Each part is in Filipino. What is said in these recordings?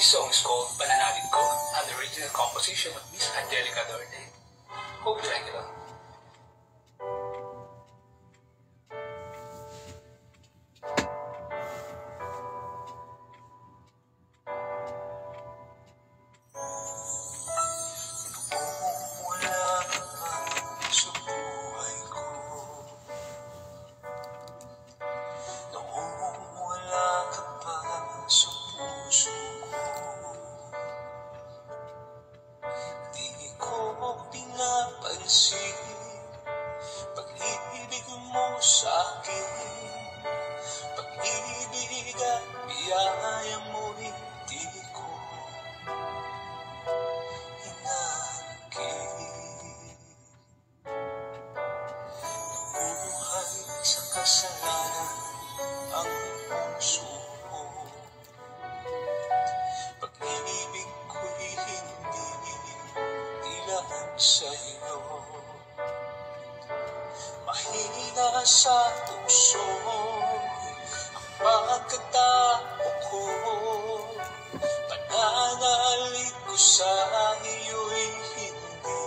This song is called Pananalig Ko, an original composition of Miss Angelica Dorte. Hope you like it out. Pag-ibig mo sa'kin, pag-ibig at biyaya mo'y di ko hinangkin. Buhay sa kasalanan ang puso ko, pag-ibig ko'y hindi ilaan sa'yo. Mahina sa tukso ang pagkatao ko, pananalig ko sa iyo'y hindi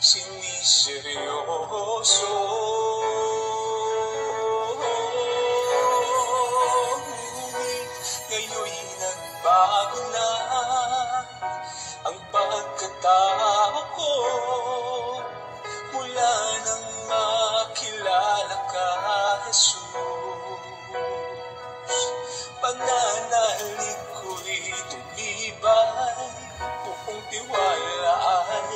siniseryoso. Ngunit ngayon'y nagbago na ang pagkatao ko, mula nang makilala ka, Jesus. Pananalig ko'y tumibay, buong tiwala ay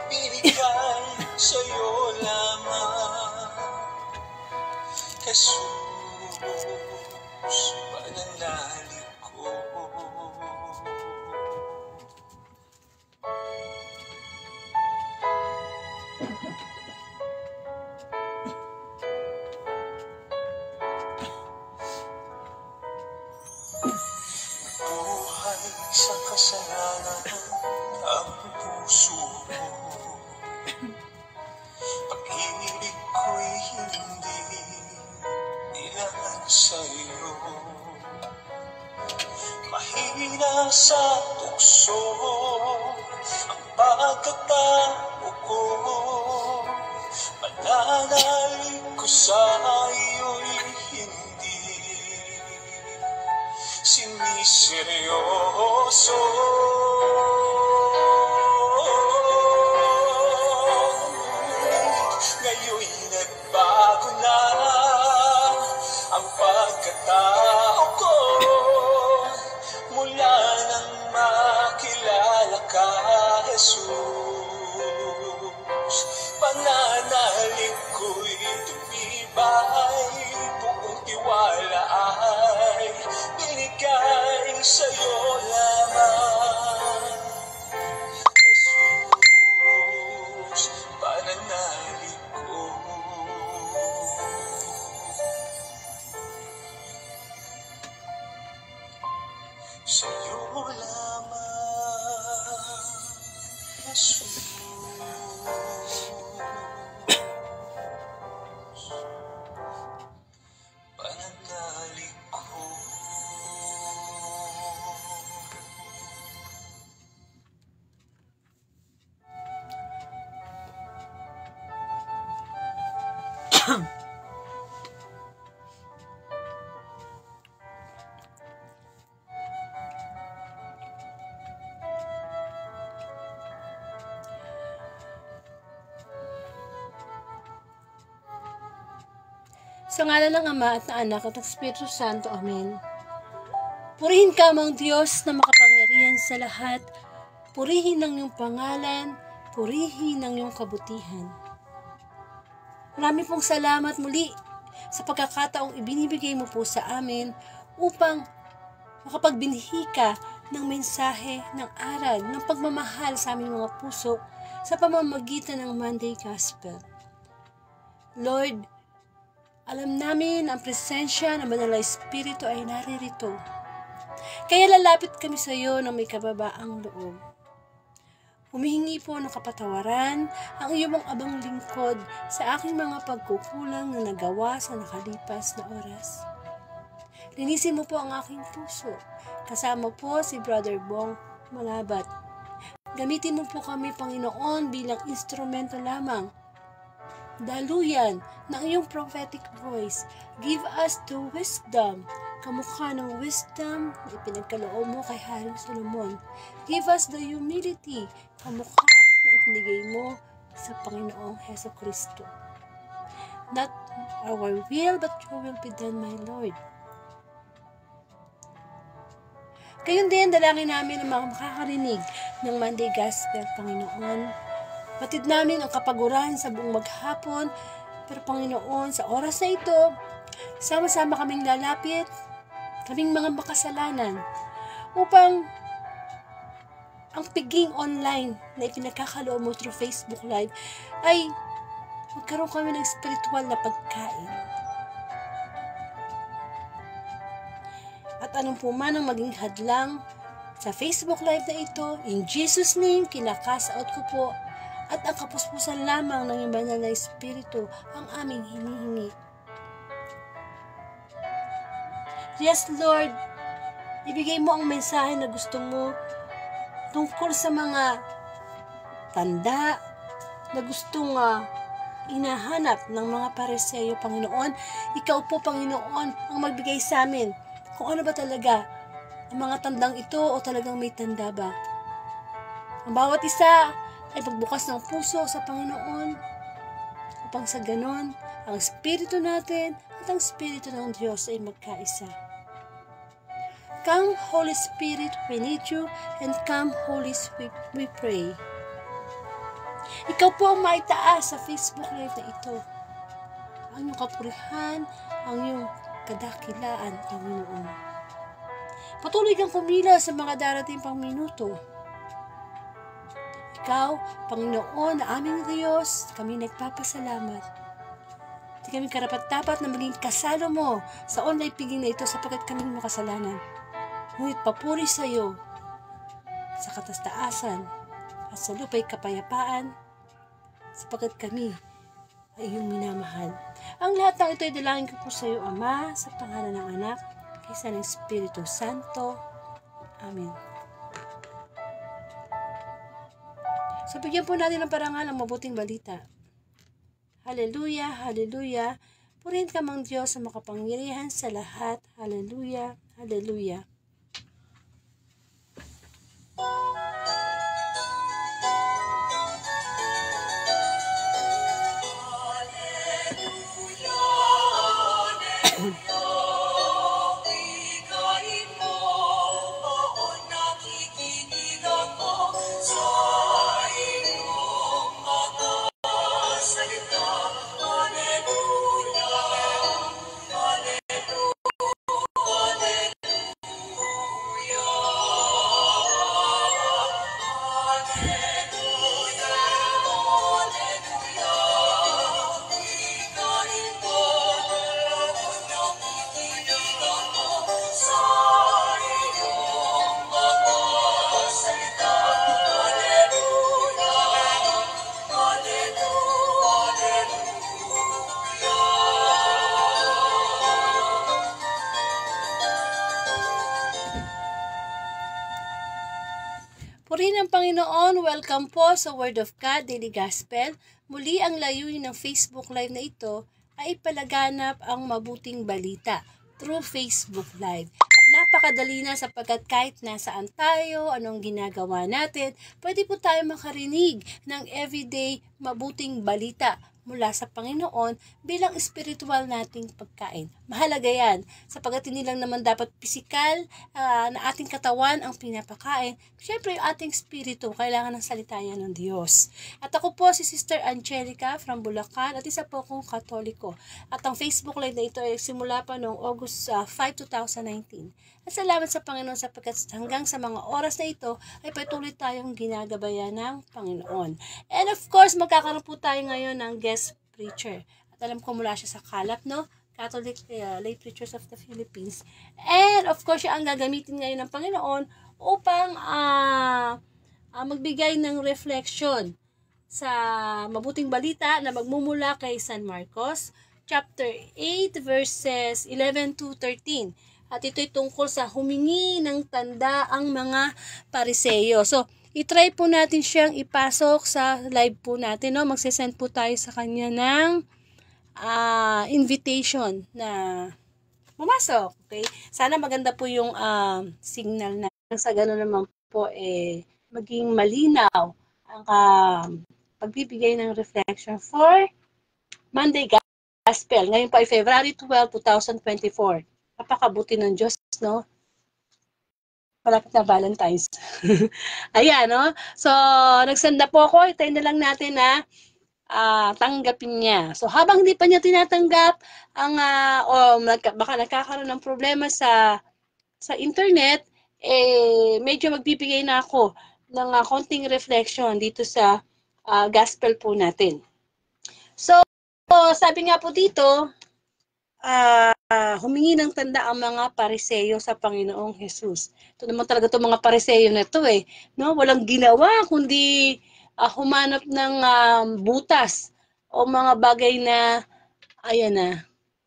binigay sa'yo lamang, Jesus. Pananalig ko. Buhay sa kasalanan ang puso mo, pag-ibig ko'y hindi nilaan sa'yo. Mahina sa tukso ang pagkatao ko, pananalig ko sa iyo'y hindi siniseryoso. Ngayon'y nagbago na ang pagkatao ko, mula nang makilala ka, Jesus. Pananalig ko'y tumibay, buong tiwala ay binigay sa'yo lamang, Jesus. Pananalig ko. Sa'yo lamang, Jesus. Pananalig ko. Sa ngalan ng Ama at ng Anak at ng Espiritu Santo. Amen. Purihin ka, amang Diyos na makapangyarihan sa lahat. Purihin ang iyong pangalan. Purihin ang iyong kabutihan. Marami pong salamat muli sa pagkakataong ibinibigay mo po sa amin upang makapagbinhi ka ng mensahe, ng aral, ng pagmamahal sa aming mga puso sa pamamagitan ng Monday Gospel. Lord, alam namin ang presensya ng Banal na Espiritu ay naririto. Kaya lalapit kami sa iyo ng may kababaang loob. Humihingi po ng kapatawaran ang iyong abang lingkod sa aking mga pagkukulang na nagawa sa nakalipas na oras. Linisin mo po ang aking puso. Kasama po si Brother Bong Malabat. Gamitin mo po kami, Panginoon, bilang instrumento lamang. Daluyan ng iyong prophetic voice. Give us the wisdom, kamukha ng wisdom na ipinagkaloob mo kay Haring Solomon. Give us the humility, kamukha na ipinigay mo sa Panginoong Heso Kristo. Not our will, but your will be done, my Lord. Gayon din, dalangin namin ang mga makakarinig ng Monday Gospel, Panginoon. Batid namin ang kapaguran sa buong maghapon, pero Panginoon, sa oras na ito, sama-sama kaming lalapit, kaming mga makasalanan, upang ang piging online na ipinagkakaloob mo through Facebook Live ay magkaroon kami ng spiritual na pagkain. At anong po man ang maging hadlang sa Facebook Live na ito, in Jesus' name, kinakast out ko po, at ang kapuspusan lamang ng iyong banal na Espiritu ang aming hinihingi. Yes, Lord, ibigay mo ang mensahe na gusto mo tungkol sa mga tanda na gustong inahanap ng mga Pariseo, Panginoon. Ikaw po, Panginoon, ang magbigay sa amin kung ano ba talaga ang mga tandang ito o talagang may tanda ba. Ang bawat isa ay pagbukas ng puso sa Panginoon upang sa ganon ang Espiritu natin at ang Espiritu ng Diyos ay magkaisa. Come, Holy Spirit, we need you, and come, Holy Spirit, we pray. Ikaw po ang maitaas sa Facebook Live na ito. Ang iyong kapurihan, ang iyong kadakilaan, Panginoon. Patuloy kang kumila sa mga darating pang minuto. Ikaw, Panginoon, na aming Diyos, kami nagpapasalamat. Hindi kami karapat-dapat na maging kasalo mo sa online piging na ito sapagkat kami makasalanan. Ngunit papuri sa iyo sa katastaasan at sa lupa'y kapayapaan sapagkat kami ay iyong minamahal. Ang lahat ng ito ay dalangin ko po sa iyo, Ama, sa pangalan ng Anak, kaysa ng Espiritu Santo. Amen. So, bigyan po natin ng parangal ang mabuting balita. Hallelujah, hallelujah. Purihin ka mang Diyos sa makapangyarihan sa lahat. Hallelujah, hallelujah. Purihin ang Panginoon, welcome po sa Word of God Daily Gospel. Muli ang layunin ng Facebook Live na ito ay palaganap ang mabuting balita through Facebook Live. At napakadali na sapagkat kahit nasaan tayo, anong ginagawa natin, pwede po tayo makarinig ng everyday mabuting balita mula sa Panginoon bilang espiritual nating pagkain. Mahalaga yan, sapagkat hindi lang naman dapat pisikal na ating katawan ang pinapakain. Siyempre, yung ating spirito, kailangan ng salita yan ng Diyos. At ako po si Sister Angelica from Bulacan at isa po akong Katoliko. At ang Facebook Live na ito ay simula pa noong August 5, 2019. At salamat sa Panginoon sapagkat hanggang sa mga oras na ito ay patuloy tayong ginagabayan ng Panginoon. And of course, magkakaroon po tayo ngayon ng guest preacher. At alam ko mula siya sa Calap, no? Catholic Lay Preachers of the Philippines. And of course, siya ang gagamitin ngayon ng Panginoon upang magbigay ng reflection sa mabuting balita na magmumula kay San Marcos, chapter 8, verses 11 to 13. At ito'y tungkol sa humingi ng tanda ang mga Pariseyo. So, itry po natin siyang ipasok sa live po natin. No? Magsisend po tayo sa kanya ng invitation na pumasok. Okay? Sana maganda po yung signal na. Sa gano'n naman po, maging malinaw ang pagbibigay ng reflection for Monday Gospel. Ngayon po ay February 12, 2024. Napakabuti ng Diyos, no? Malapit na Valentine's. Ayan, no? So, nagsenda po ako. Itay na lang natin na tanggapin niya. So, habang hindi pa niya tinatanggap, baka nagkakaroon ng problema sa internet, medyo magbibigay na ako ng konting reflection dito sa gospel po natin. So, sabi nga po dito, humingi ng tanda ang mga Pariseyo sa Panginoong Jesus. Ito naman talaga itong mga Pariseyo na ito no? Walang ginawa kundi humanap ng butas o mga bagay na, ayan na,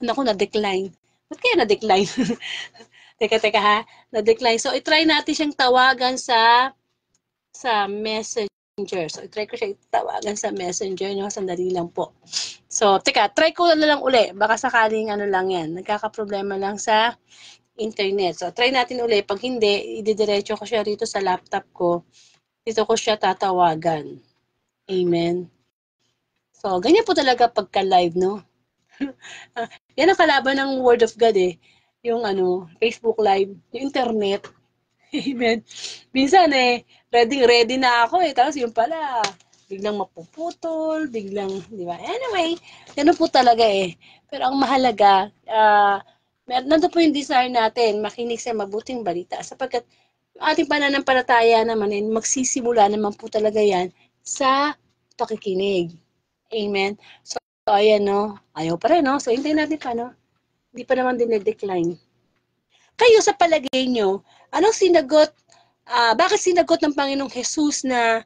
naku, na-decline. Ba't kaya na-decline? Teka ha, na-decline. So, itry natin siyang tawagan sa Messenger. So, itry ko siya tawagan sa Messenger. No? Sandali lang po. So, try ko na lang uli. Baka sakaling lang yan. Nagkakaproblema lang sa internet. So, try natin uli. Pag hindi, ididiretso ko siya rito sa laptop ko. Dito ko siya tatawagan. Amen. So, ganyan po talaga pagka-live, no? Yan ang kalaban ng Word of God Yung Facebook Live, yung internet. Amen. Minsan ready na ako tapos yung pala, biglang mapuputol, biglang, di ba? Anyway, ganun po talaga Pero ang mahalaga, nandun po yung desire natin, makinig sa mabuting balita. Sapagkat ating pananampalataya naman, magsisimula naman po talaga yan sa pakikinig. Amen. So, ayan, no? Ayaw pa rin, no? So, hintayin natin pa, no? Hindi pa naman dinedecline. Kayo sa palagay nyo, anong sinagot, bakit sinagot ng Panginoong Jesus na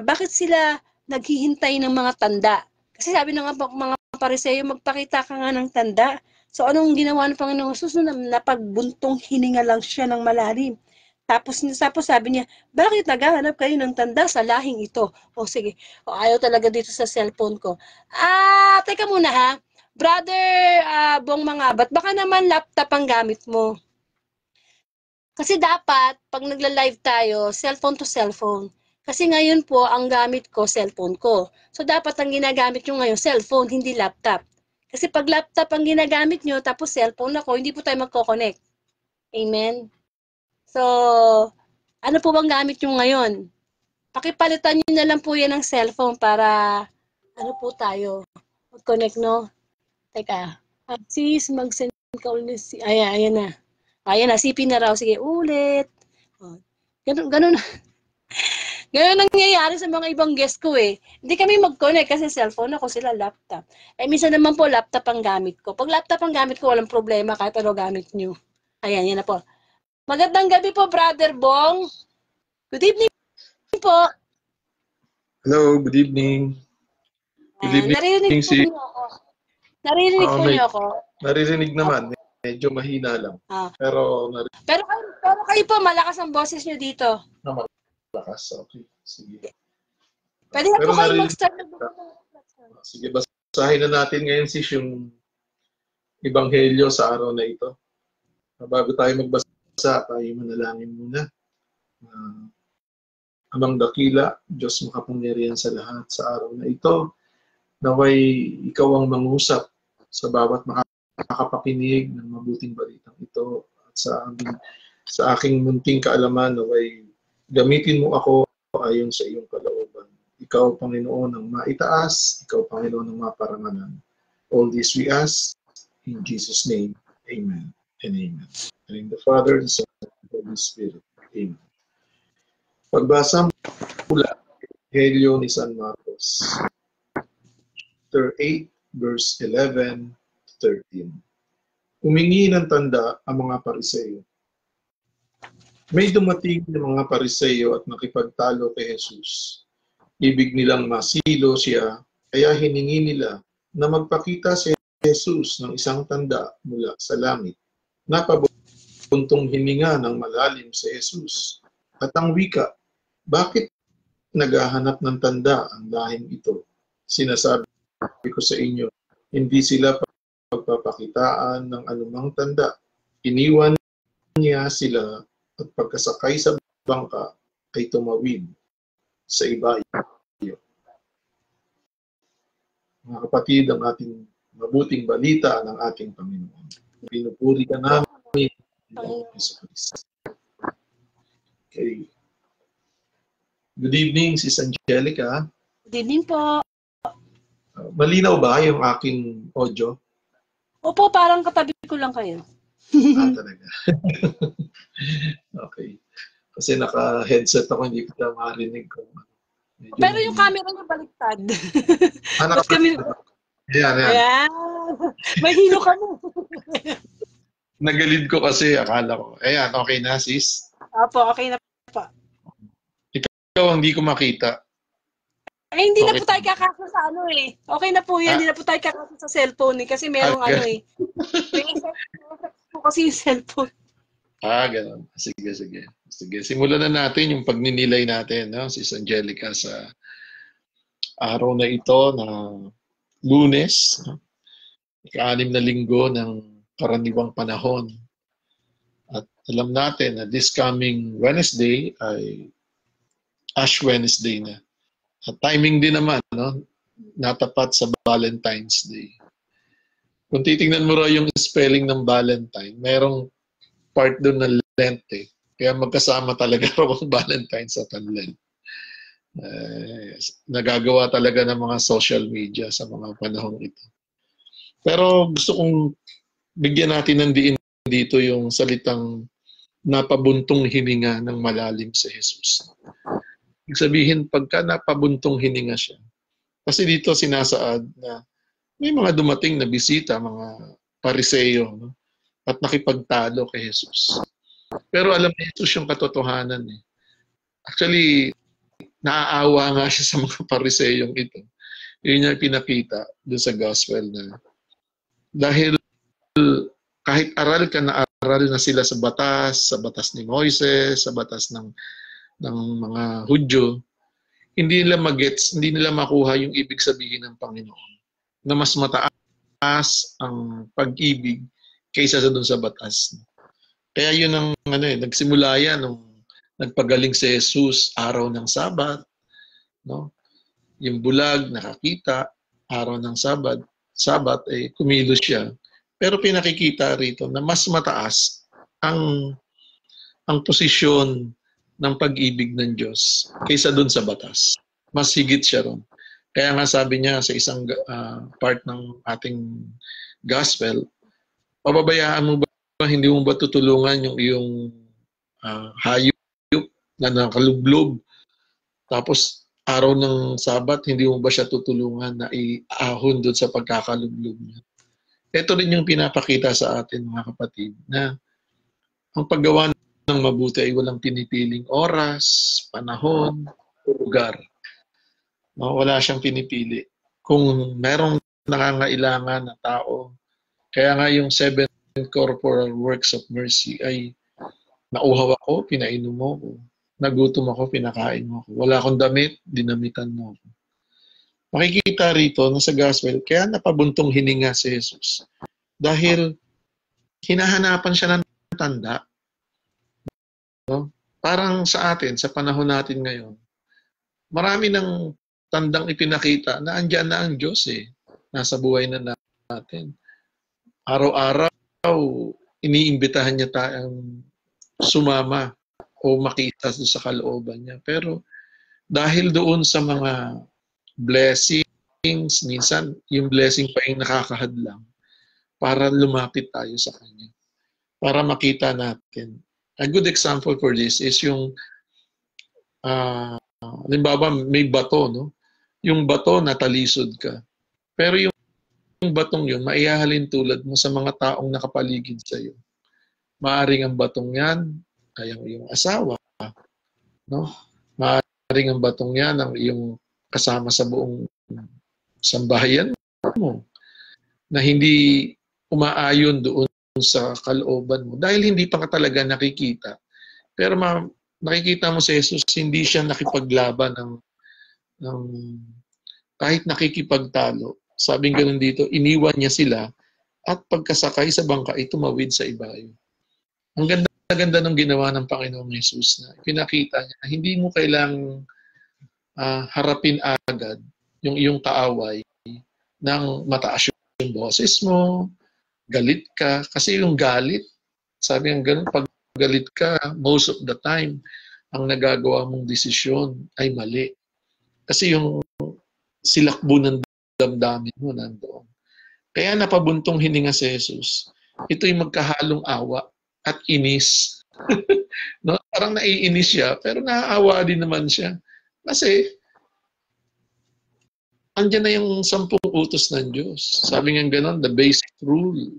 bakit sila naghihintay ng mga tanda? Kasi sabi ng mga Pariseyo, magpakita ka nga ng tanda. So anong ginawa ng Panginoong Jesus? Napagbuntong hininga lang siya ng malalim. Tapos sabi niya, bakit naghahanap kayo ng tanda sa lahing ito? O sige, ayaw talaga dito sa cellphone ko. Teka muna ha. Brother Bong Mangabat, baka naman laptop ang gamit mo. Kasi dapat, pag nagla-live tayo, cellphone to cellphone. Kasi ngayon po, ang gamit ko, cellphone ko. So, dapat ang ginagamit nyo ngayon, cellphone, hindi laptop. Kasi pag laptop ang ginagamit nyo, tapos cellphone ako, hindi po tayo magkoconnect. Amen? So, ano po bang gamit nyo ngayon? Pakipalitan nyo na lang po yan ng cellphone para, po tayo, mag-connect, no? Teka, sis, mag-send ka ulit. Ayan na. Ayan na, CP na raw. Sige, ulit. Ganun. Ganun nangyayari sa mga ibang guest ko Hindi kami mag-connect kasi cellphone ako, sila laptop. Minsan naman po, laptop ang gamit ko. Pag laptop ang gamit ko, walang problema kahit ano gamit nyo. Ayan, yan na po. Magandang gabi po, Brother Bong. Good evening po. Hello, good evening. Good evening. Naririnig po niyo ako. Naririnig po niyo ako. Naririnig naman. Medyo mahina lang. Pero kayo po, malakas ang boses nyo dito. Malakas. Okay. Sige. Pwede na po kayo mag-start. Sige, basahin na natin ngayon yung Ebanghelyo sa araw na ito. Bago tayo magbasa, tayo manalangin muna. Amang dakila, Diyos makapangyarihan sa lahat sa araw na ito. Naway ikaw ang mangusap sa bawat makakapakinig ng mabuting balitang ito at sa aking munting kaalaman naway gamitin mo ako ayon sa iyong kalooban. Ikaw, Panginoon, ang maitaas, ikaw, Panginoon, ang maparangalan. All this we ask in Jesus' name. Amen and amen. And in the Father, the Son, and the Holy Spirit. Amen. Pagbasa mula Ebanghelyo ni San Marcos, chapter 8, verse 11 to 13. Humingi ng tanda ang mga Pariseyo. May dumating ng mga Pariseyo at nakipagtalo kay Jesus. Ibig nilang masilo siya, kaya hiningi nila na magpakita si Jesus ng isang tanda mula sa langit. Napabot napabuntong hininga ng malalim si Jesus. At ang wika, bakit naghahanap ng tanda ang lahing ito? Sinasabi ko sa inyo, hindi sila pagpapakitaan ng anumang tanda. Iniwan niya sila at pagkasakay sa bangka ay tumawid sa ibayo. Mga kapatid, ang ating mabuting balita ng ating Panginoon. Pinupuri ka namin, Panginoong Jesucristo. Okay. Good evening, Sis Angelica. Good evening po. Malinaw ba yung aking audio? Opo, parang katabi ko lang kayo. Talaga. Okay. Kasi naka-headset ako, hindi ko na marinig ko. Pero yung camera niya baliktad. Mas kami... Ayan. Ayan. Mahilo ka mo. Nagalid ko kasi, akala ko. Ayan, okay na, sis? Opo, okay na po. Ikaw, hindi ko makita. Eh, hindi na Okay. po tayo kakasa sa ano eh. Okay na po yan, hindi na po tayo kakasa sa cellphone eh. Kasi merong Okay. ano eh. May effect po kasi yung cellphone. Ganun. Sige, simulan na natin yung pagninilay natin, no? Sis Angelica, sa araw na ito na Lunes, no? Ika-6 na linggo ng karaniwang panahon. At alam natin na this coming Wednesday ay Ash Wednesday na. At timing din naman, no? Natapat sa Valentine's Day. Kung titingnan mo raw yung spelling ng Valentine, merong part doon na Lent eh. Kaya magkasama talaga raw ang Valentine's at ang Lent. Nagagawa talaga ng mga social media sa mga panahong ito. Pero gusto kong bigyan natin ng diin dito yung salitang napabuntong hininga ng malalim si Jesus. Ibig sabihin, pagka napabuntong hininga siya, kasi dito sinasaad na may mga dumating na bisita, mga pariseyo, no? At nakipagtalo kay Jesus. Pero alam ni Jesus yung katotohanan eh. Actually, naaawa nga siya sa mga pariseyong ito. Yun niya pinakita doon sa gospel na dahil kahit aral ka na aral na sila sa batas ni Moises, sa batas ng mga Hudyo, hindi nila magets, hindi nila makuha yung ibig sabihin ng Panginoon. Na mas mataas ang pag-ibig kaysa sa doon sa batas. Kaya yun ang nagsimula yan nung nagpagaling si Jesus araw ng Sabat, no? Yung bulag nakakita araw ng Sabat eh kumilos siya. Pero pinakikita rito na mas mataas ang posisyon ng pag-ibig ng Diyos kaysa doon sa batas. Mas higit siya ron. Kaya nga sabi niya sa isang part ng ating gospel, pababayaan mo ba, hindi mo ba tutulungan yung iyong hayop na nakalublob? Tapos araw ng Sabat, hindi mo ba siya tutulungan na iahon doon sa pagkakalublob niya? Ito rin yung pinapakita sa atin mga kapatid na ang paggawa ng mabuti ay walang pinipiling oras, panahon, lugar. No, wala siyang pinipili. Kung merong nangangailangan na tao, kaya nga yung 7 corporal works of mercy ay nauhaw ako, pinainom mo ko. Nagutom ako, pinakain mo ko. Wala akong damit, dinamitan mo ko. Makikita rito na sa gospel, kaya napabuntong hininga si Jesus. Dahil hinahanapan siya ng tanda. No? Parang sa atin, sa panahon natin ngayon, marami ng tandang ipinakita na andyan na ang Diyos eh. Nasa buhay na natin. Araw-araw, iniimbitahan niya tayong sumama o makita sa kalooban niya. Pero dahil doon sa mga blessings, minsan yung blessing pa yung nakakahadlang para lumapit tayo sa Kanya. Para makita natin. A good example for this is yung halimbawa may bato, no? Yung bato natalisod ka. Pero yung batong yun, maihahalin tulad mo sa mga taong nakapaligid sa iyo. Maaring ang batong yan ay ang iyong asawa, no? Maaring ang batong yan ang iyong kasama sa buong sambahayan mo na hindi umaayon doon sa kalooban mo. Dahil hindi pa ka talaga nakikita. Pero nakikita mo si Jesus, hindi siya nakipaglaban ng kahit nakikipagtalo. Sabing ganun dito, iniwan niya sila at pagkasakay sa bangka ay tumawid sa ibayo. Ang ganda ng ginawa ng Panginoong Jesus na pinakita niya na hindi mo kailangang harapin agad yung iyong kaaway ng mataas yung boses mo, galit ka. Kasi yung galit, sabi ng ganun, pag galit ka, most of the time, ang nagagawa mong desisyon ay mali. Kasi yung silakbo ng damdamin mo nandoon. Kaya napabuntong hininga si Jesus. Ito'y magkahalong awa at inis. No? Parang naiinis siya, pero naaawa din naman siya. Kasi, andyan na yung 10 utos ng Diyos. Sabi nga gano'n, the basic rule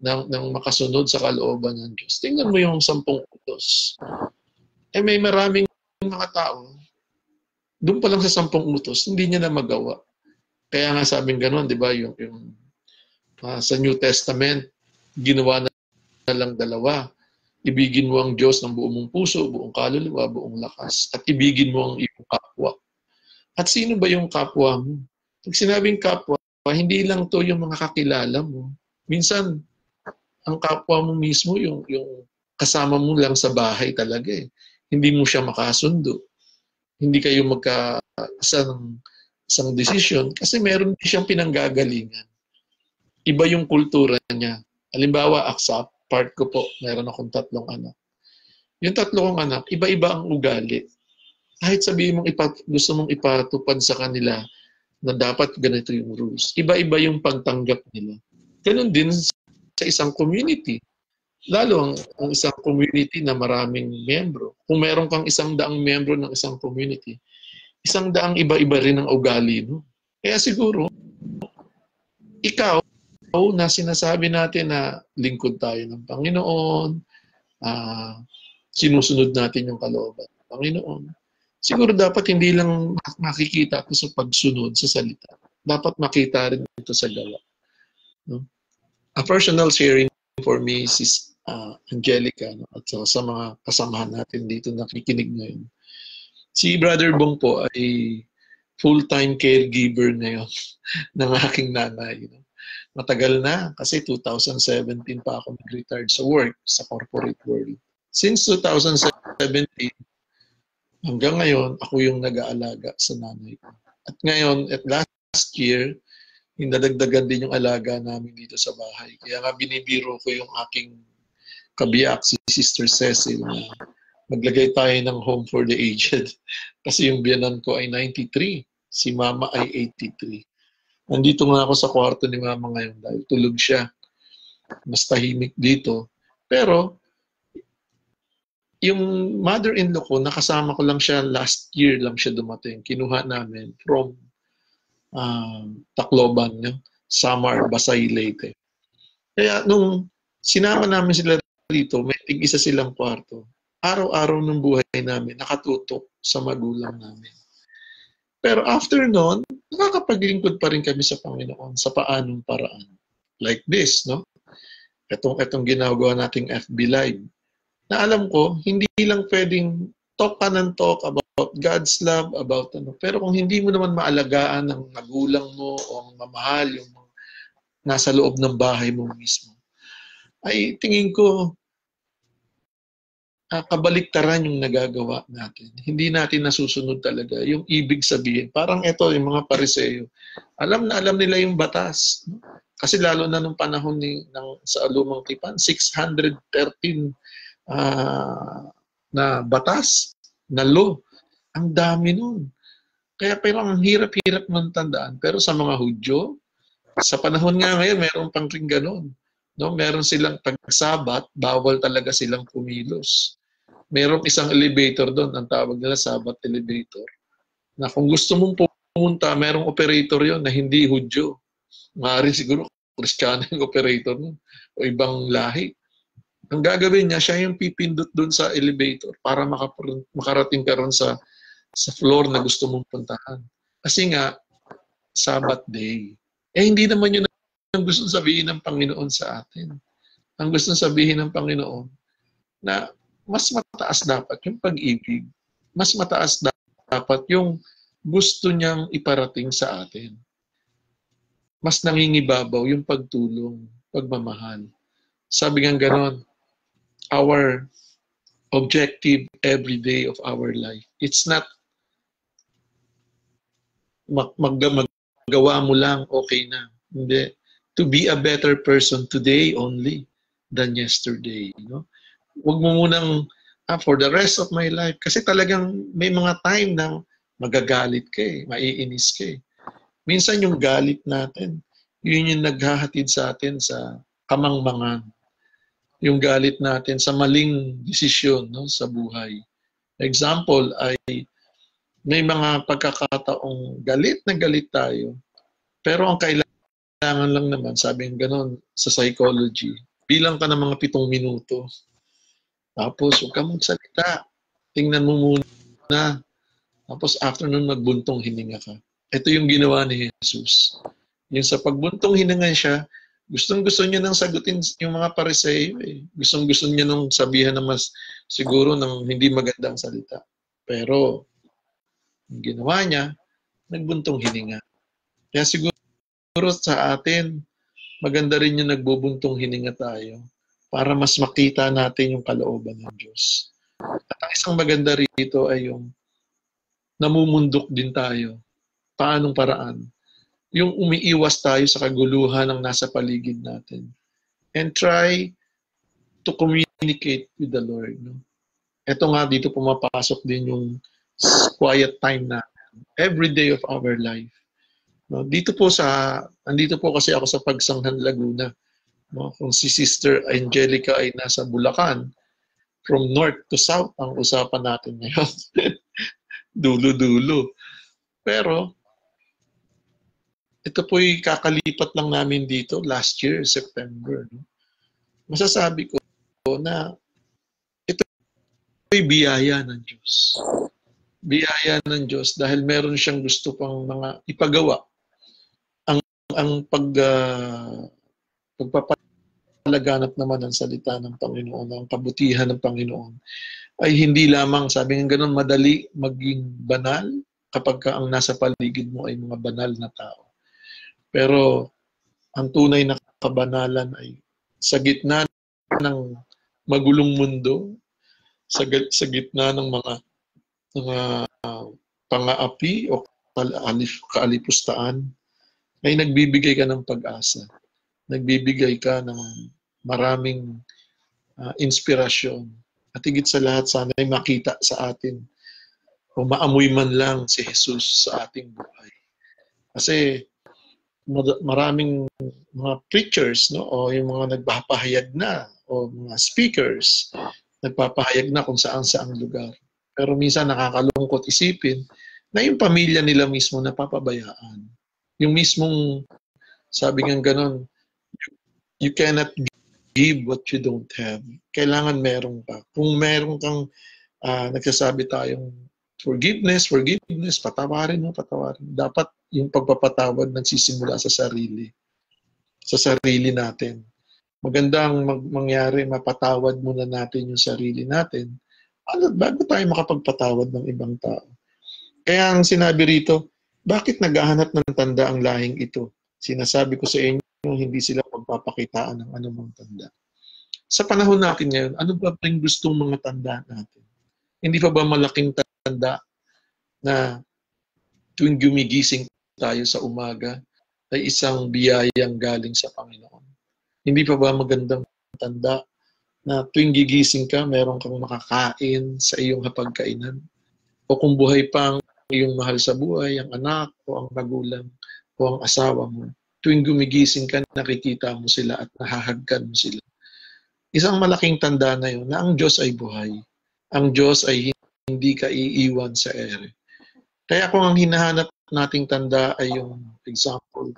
ng makasunod sa kalooban ng Diyos. Tingnan mo yung 10 utos. May maraming mga tao, doon pa lang sa 10 utos, hindi niya na magawa. Kaya nga sabing gano'n, di ba, yung sa New Testament, ginawa na lang 2. Ibigin mo ang Diyos ng buong mong puso, buong kaluluwa, buong lakas, at ibigin mo ang iyong kapwa. At sino ba yung kapwa mo? Pag sinabing kapwa, hindi lang to yung mga kakilala mo. Minsan, ang kapwa mo mismo, yung kasama mo lang sa bahay talaga eh. Hindi mo siya makasundo. Hindi kayo isang desisyon kasi meron siyang pinanggagalingan. Iba yung kultura niya. Halimbawa, aksa, part ko po, meron akong 3 anak. Yung 3 kong anak, iba-iba ang ugali. Kahit sabihin mong gusto mong ipatupad sa kanila na dapat ganito yung rules. Iba-iba yung pagtanggap nila. Ganun din sa isang community. Lalo ang isang community na maraming membro. Kung meron kang 100 membro ng isang community, 100 iba-iba rin ang ugali. No? Kaya siguro, ikaw na sinasabi natin na lingkod tayo ng Panginoon, sinusunod natin yung kalooban ng Panginoon. Siguro dapat hindi lang makikita ito sa pagsunod sa salita. Dapat makita rin ito sa gawa. No? A personal sharing for me is Angelica, no? At sa mga kasamahan natin dito nakikinig ngayon. Si Brother Bong po ay full-time caregiver ngayon ng aking nanay. No? Matagal na kasi 2017 pa ako nag-retired sa work, sa corporate world. Since 2017, hanggang ngayon, ako yung nag-aalaga sa nanay ko. At ngayon, at last year, nadagdagan din yung alaga namin dito sa bahay. Kaya nga binibiro ko yung aking kabiyak, si Sister Cecil, na maglagay tayo ng home for the aged. Kasi yung biyanan ko ay 93, si Mama ay 83. Nandito nga ako sa kwarto ni Mama ngayon dahil tulog siya. Mas tahimik dito. Pero, yung mother-in-law ko, nakasama ko lang siya last year lang siya dumating. Kinuha namin from Tacloban, Samar, Basay, Leyte. Kaya nung sinama namin sila dito, may tig-isa silang kwarto. Araw-araw ng buhay namin, nakatutok sa magulang namin. Pero after nun, nakakapaglingkod pa rin kami sa Panginoon sa paanong paraan. Like this, no? Itong ginagawa nating FB Live. Na alam ko, hindi lang pwedeng talk about God's love, about ano. Pero kung hindi mo naman maalagaan ng magulang mo o mamahal yung nasa loob ng bahay mo mismo, ay tingin ko, kabaliktaran yung nagagawa natin. Hindi natin nasusunod talaga yung ibig sabihin. Parang ito, yung mga Pariseo. Alam na alam nila yung batas. Kasi lalo na nung panahon sa Lumang Tipan, 613 na batas, na law. Ang dami nun. Kaya parang ang hirap-hirap ng tandaan. Pero sa mga Hudyo, sa panahon nga ngayon, meron pang ring ganun. No? Meron silang pag-sabat, bawal talaga silang kumilos. Merong isang elevator doon, ang tawag nila Sabbath elevator. Na kung gusto mong pumunta, merong operator yon na hindi Hudyo. Maaaring siguro Kristiyano yung operator nun, o ibang lahi. Ang gagawin niya, siya yung pipindot doon sa elevator para makarating ka ron sa floor na gusto mong puntahan. Kasi nga, Sabbath day. Hindi naman yun ang gusto sabihin ng Panginoon sa atin. Ang gustong sabihin ng Panginoon na mas mataas dapat yung pag-ibig. Mas mataas dapat yung gusto niyang iparating sa atin. Mas nangingibabaw yung pagtulong, pagmamahal. Sabi nga ganon, our objective every day of our life, it's not magawa mo lang, okay na. Hindi. To be a better person today only than yesterday. No? Huwag mo munang, for the rest of my life. Kasi talagang may mga time na magagalit ka maiinis ka Minsan yung galit natin, yun yung naghahatid sa atin sa kamangmangan. Yung galit natin sa maling desisyon sa buhay. Example ay may mga pagkakataong galit na galit tayo. Pero ang kailangan lang naman, sabi ng ganon sa psychology, bilang ka ng mga 7 minuto. Tapos huwag ka magsalita. Tingnan mo muna. Tapos after nun, magbuntong hininga ka. Ito yung ginawa ni Jesus. Yung sa pagbuntong hininga siya, gustong-gusto niya nang sagutin yung mga Pariseo. Gustong-gusto niya nang sabihan na mas siguro ng hindi magandang salita. Pero yung ginawa niya, nagbuntong hininga. Kaya siguro sa atin, maganda rin yung nagbubuntong hininga tayo para mas makita natin yung kalooban ng Diyos. At ang isang maganda rito ay yung namumundok din tayo. Paanong paraan? Yung umiiwas tayo sa kaguluhan ng nasa paligid natin. And try to communicate with the Lord. No? Ito nga dito pumapasok din yung quiet time natin. Every day of our life. No? Andito po kasi ako sa Pagsanghan, Laguna. No? Kung si Sister Angelica ay nasa Bulacan, from north to south ang usapan natin ngayon. Dulo-dulo. Pero, ito po'y kakalipat lang namin dito last year, September. No? Masasabi ko na ito'y biyaya ng Diyos. Biyaya ng Diyos dahil meron siyang gusto pang mga ipagawa. Ang pagpapalaganap naman ng salita ng Panginoon, ang kabutihan ng Panginoon, ay hindi lamang, sabi nga ganun, madali maging banal kapag ang nasa paligid mo ay mga banal na tao. Pero ang tunay na kabanalan ay sa gitna ng magulong mundo, sa gitna ng mga pang-aapi o kaalipustaan, ay nagbibigay ka ng pag-asa. Nagbibigay ka ng maraming inspirasyon. At higit sa lahat, sana ay makita sa atin o maamoy man lang si Jesus sa ating buhay. Kasi maraming mga preachers, no, o yung mga nagpapahayag na, o mga speakers, nagpapahayag na kung saan-saang lugar. Pero minsan nakakalungkot isipin na yung pamilya nila mismo napapabayaan. Yung mismong, sabi nga ganon, you cannot give what you don't have. Kailangan meron ka. Kung meron kang nagsasabi tayong forgiveness, patawarin mo. Dapat yung pagpapatawad nagsisimula sa sarili. Sa sarili natin. Magandang mangyari, mapatawad muna natin yung sarili natin bago tayo makapagpatawad ng ibang tao. Kaya ang sinabi rito, bakit naghahanap ng tanda ang lahing ito? Sinasabi ko sa inyo, hindi sila magpapakitaan ng anumang tanda. Sa panahon natin ngayon, ano ba yung gustong mga tanda natin? Hindi pa ba malaking tanda na tuwing gumigising tayo sa umaga ay isang biyayang galing sa Panginoon? Hindi pa ba magandang tanda na tuwing gigising ka, meron kang makakain sa iyong hapagkainan? O kung buhay pa ang iyong mahal sa buhay, ang anak o ang magulang o ang asawa mo, tuwing gumigising ka, nakikita mo sila at nahahagkan mo sila. Isang malaking tanda na yun na ang Diyos ay buhay. Ang Diyos ay hindi ka iiwan sa ere. Kaya kung ang hinahanap nating tanda ay yung example,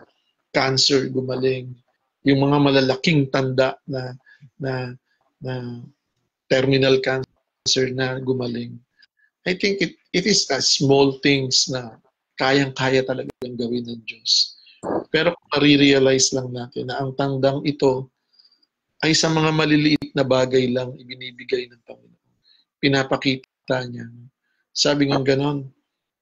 cancer, gumaling, yung mga malalaking tanda na terminal cancer na gumaling. I think it is small things na kayang-kaya talagang gawin ng Diyos. Pero kung marirealize lang natin na ang tandang ito ay sa mga maliliit na bagay lang ibinibigay ng Panginoon. Pinapakita niya. Sabi nga ganon,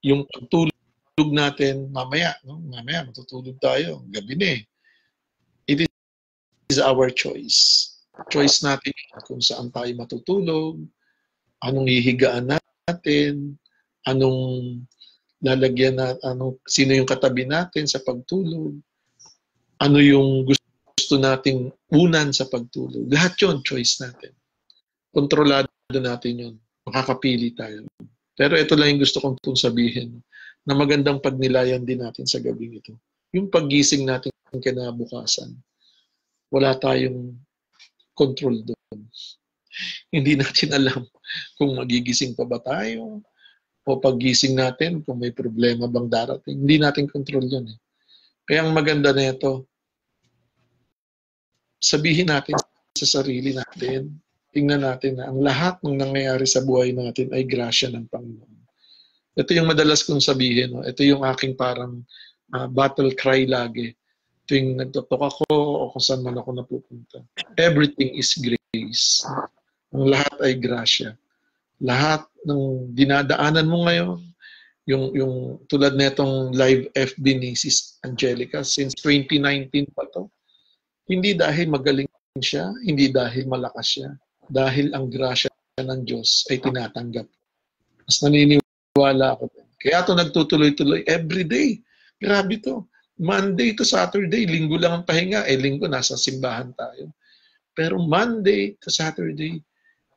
yung pagtulog natin mamaya, no? Mamaya matutulog tayo, gabi na eh. It is our choice. Choice natin kung saan tayo matutulog, anong hihigaan natin, anong lalagyan na, sino yung katabi natin sa pagtulog, ano yung gusto nating unan sa pagtulog. Lahat yun, choice natin. Kontrolado natin yun. Makakapili tayo. Pero ito lang yung gusto kong sabihin, na magandang pagnilayan din natin sa gabing ito. Yung paggising natin kinabukasan, wala tayong control doon. Hindi natin alam kung magigising pa ba tayo, o paggising natin kung may problema bang darating. Hindi natin control yun eh. Kaya ang maganda na ito, sabihin natin sa sarili natin, tingnan natin na ang lahat ng nangyayari sa buhay natin ay grasya ng Panginoon. Ito yung madalas kong sabihin. No? Ito yung aking parang battle cry lagi. Tuwing nagtutok ako o kung saan man ako napupunta. Everything is grace. Ang lahat ay grasya. Lahat ng dinadaanan mo ngayon, yung tulad netong live FB ni Sis Angelica, since 2019 pa to, hindi dahil magaling siya, hindi dahil malakas siya, dahil ang grasya ng Diyos ay tinatanggap. Mas naniniwala ako. Kaya ito nagtutuloy-tuloy every day. Grabe to. Monday to Saturday, linggo lang ang pahinga. Linggo nasa simbahan tayo. Pero Monday to Saturday,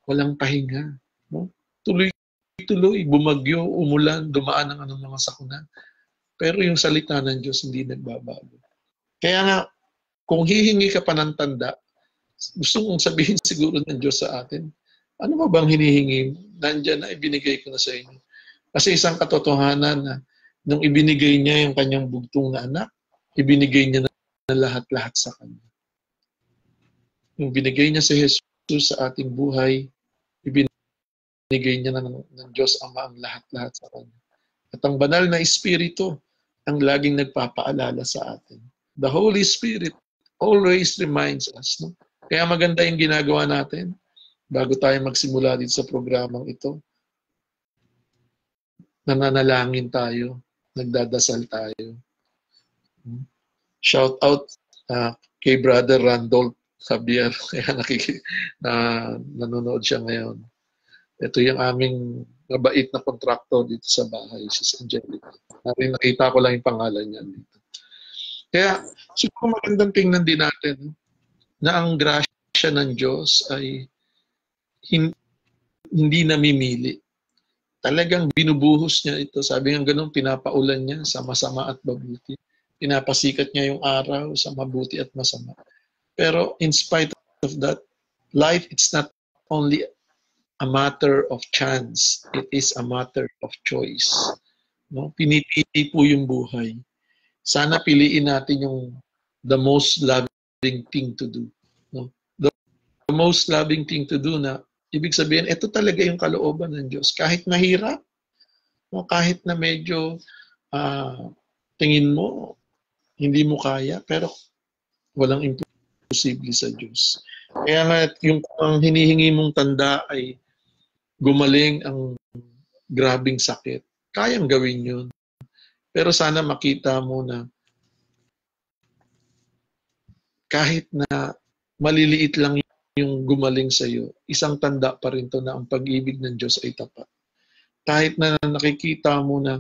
walang pahinga. No? Tuloy-tuloy, bumagyo, umulan, dumaan ang anong mga sakuna. Pero yung salita ng Diyos hindi nagbabago. Kaya nga, kung hihingi ka pa ng tanda, gusto mong sabihin siguro ng Diyos sa atin, ano ba bang hinihingi mo? Nandiyan na, ibinigay ko na sa inyo. Kasi isang katotohanan na nung ibinigay niya yung kanyang bugtong na anak, ibinigay niya na lahat-lahat sa kanya. Yung binigay niya si Jesus sa ating buhay, ibinigay niya na ng Diyos Ama ang lahat-lahat sa kanya. At ang banal na Espiritu ang laging nagpapaalala sa atin. The Holy Spirit always reminds us. No? Kaya maganda yung ginagawa natin bago tayo magsimula dito sa programang ito. Nananalangin tayo, nagdadasal tayo. Shout out kay Brother Randolph Javier. Kaya nanonood siya ngayon. Ito yung aming mabait na kontraktor dito sa bahay, Sis Angelica. Nakita ko lang yung pangalan niya dito. Kaya siguro magandang tingnan din natin na ang grasya ng Diyos ay hindi namimili. Talagang binubuhos niya ito. Sabi nga ganun, pinapaulan niya sa masama at mabuti. Pinapasikat niya yung araw sa mabuti at masama. Pero in spite of that, life, it's not only a matter of chance. It is a matter of choice. No? Pinipili po yung buhay. Sana piliin natin yung the most loving thing to do. No? The most loving thing to do na ibig sabihin, ito talaga yung kalooban ng Diyos. Kahit mahirap, no? Kahit na medyo tingin mo, hindi mo kaya, pero walang imposible sa Diyos. Kaya nga, yung ang hinihingi mong tanda ay gumaling ang grabing sakit. Kayang gawin yun. Pero sana makita mo na kahit na maliliit lang yung gumaling sa iyo, isang tanda pa rin to na ang pag-ibig ng Diyos ay tapat. Kahit na nakikita mo na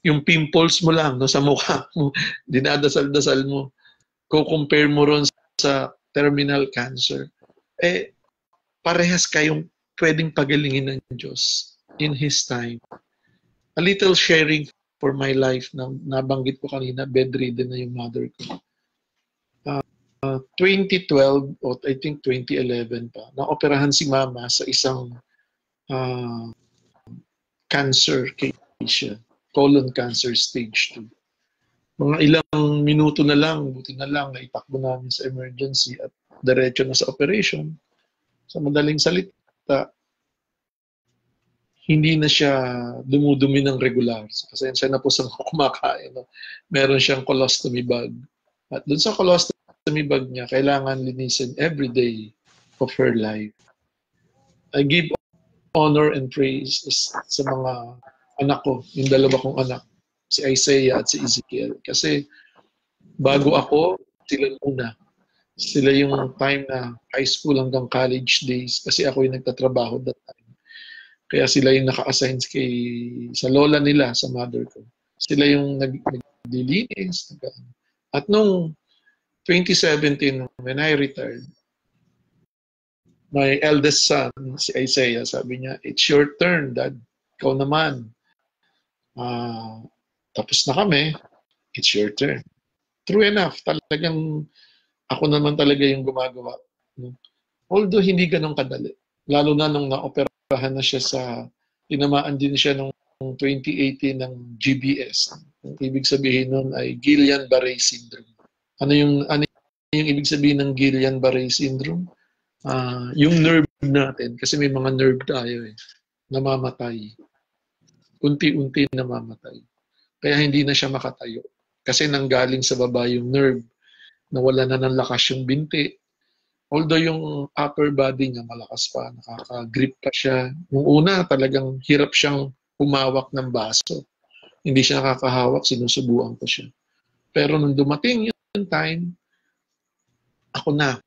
yung pimples mo lang no, sa mukha mo, dinadasal-dasal mo, compare mo ron sa terminal cancer, parehas kayong pwedeng pagalingin ng Diyos in His time. A little sharing for my life na nabanggit ko kanina, bedridden na yung mother ko. 2012 o I think 2011 pa, naoperahan si mama sa isang cancer case siya, colon cancer stage 2. Mga ilang minuto na lang, buti na lang, naitakbo namin sa emergency at diretso na sa operation. Sa madaling salita, hindi na siya dumudumi ng regular. Pasensya na po sa mga kumakain. No? Meron siyang colostomy bag. At dun sa colostomy semibag niya, kailangan linisin every day of her life. I give honor and praise sa mga anak ko, yung dalawa kong anak, si Isaiah at si Ezekiel. Kasi bago ako, sila muna. Sila yung time na high school hanggang college days kasi ako yung nagtatrabaho that time. Kaya sila yung naka-assign sa lola nila, sa mother ko. Sila yung naglilinis. At nung 2017, when I retired, my eldest son, si Isaiah, sabi niya, "It's your turn, Dad. Ikaw naman. Tapos na kami. It's your turn." True enough, talagang ako naman talaga yung gumagawa. Although hindi ganun kadali. Lalo na nung naoperahan na siya tinamaan din siya nung 2018 ng GBS. Ang ibig sabihin nun ay Guillain-Barré syndrome. Ano yung ibig sabihin ng Guillain-Barré syndrome? Yung nerve natin, kasi may mga nerve tayo namamatay. Unti-unti namamatay. Kaya hindi na siya makatayo. Kasi nanggaling sa baba yung nerve, nawala na ng lakas yung binti. Although yung upper body niya malakas pa, nakaka-grip pa siya. Nung una, talagang hirap siyang humawak ng baso. Hindi siya nakakahawak, sinusubuan ko siya. Pero nung dumating yung time, ako na.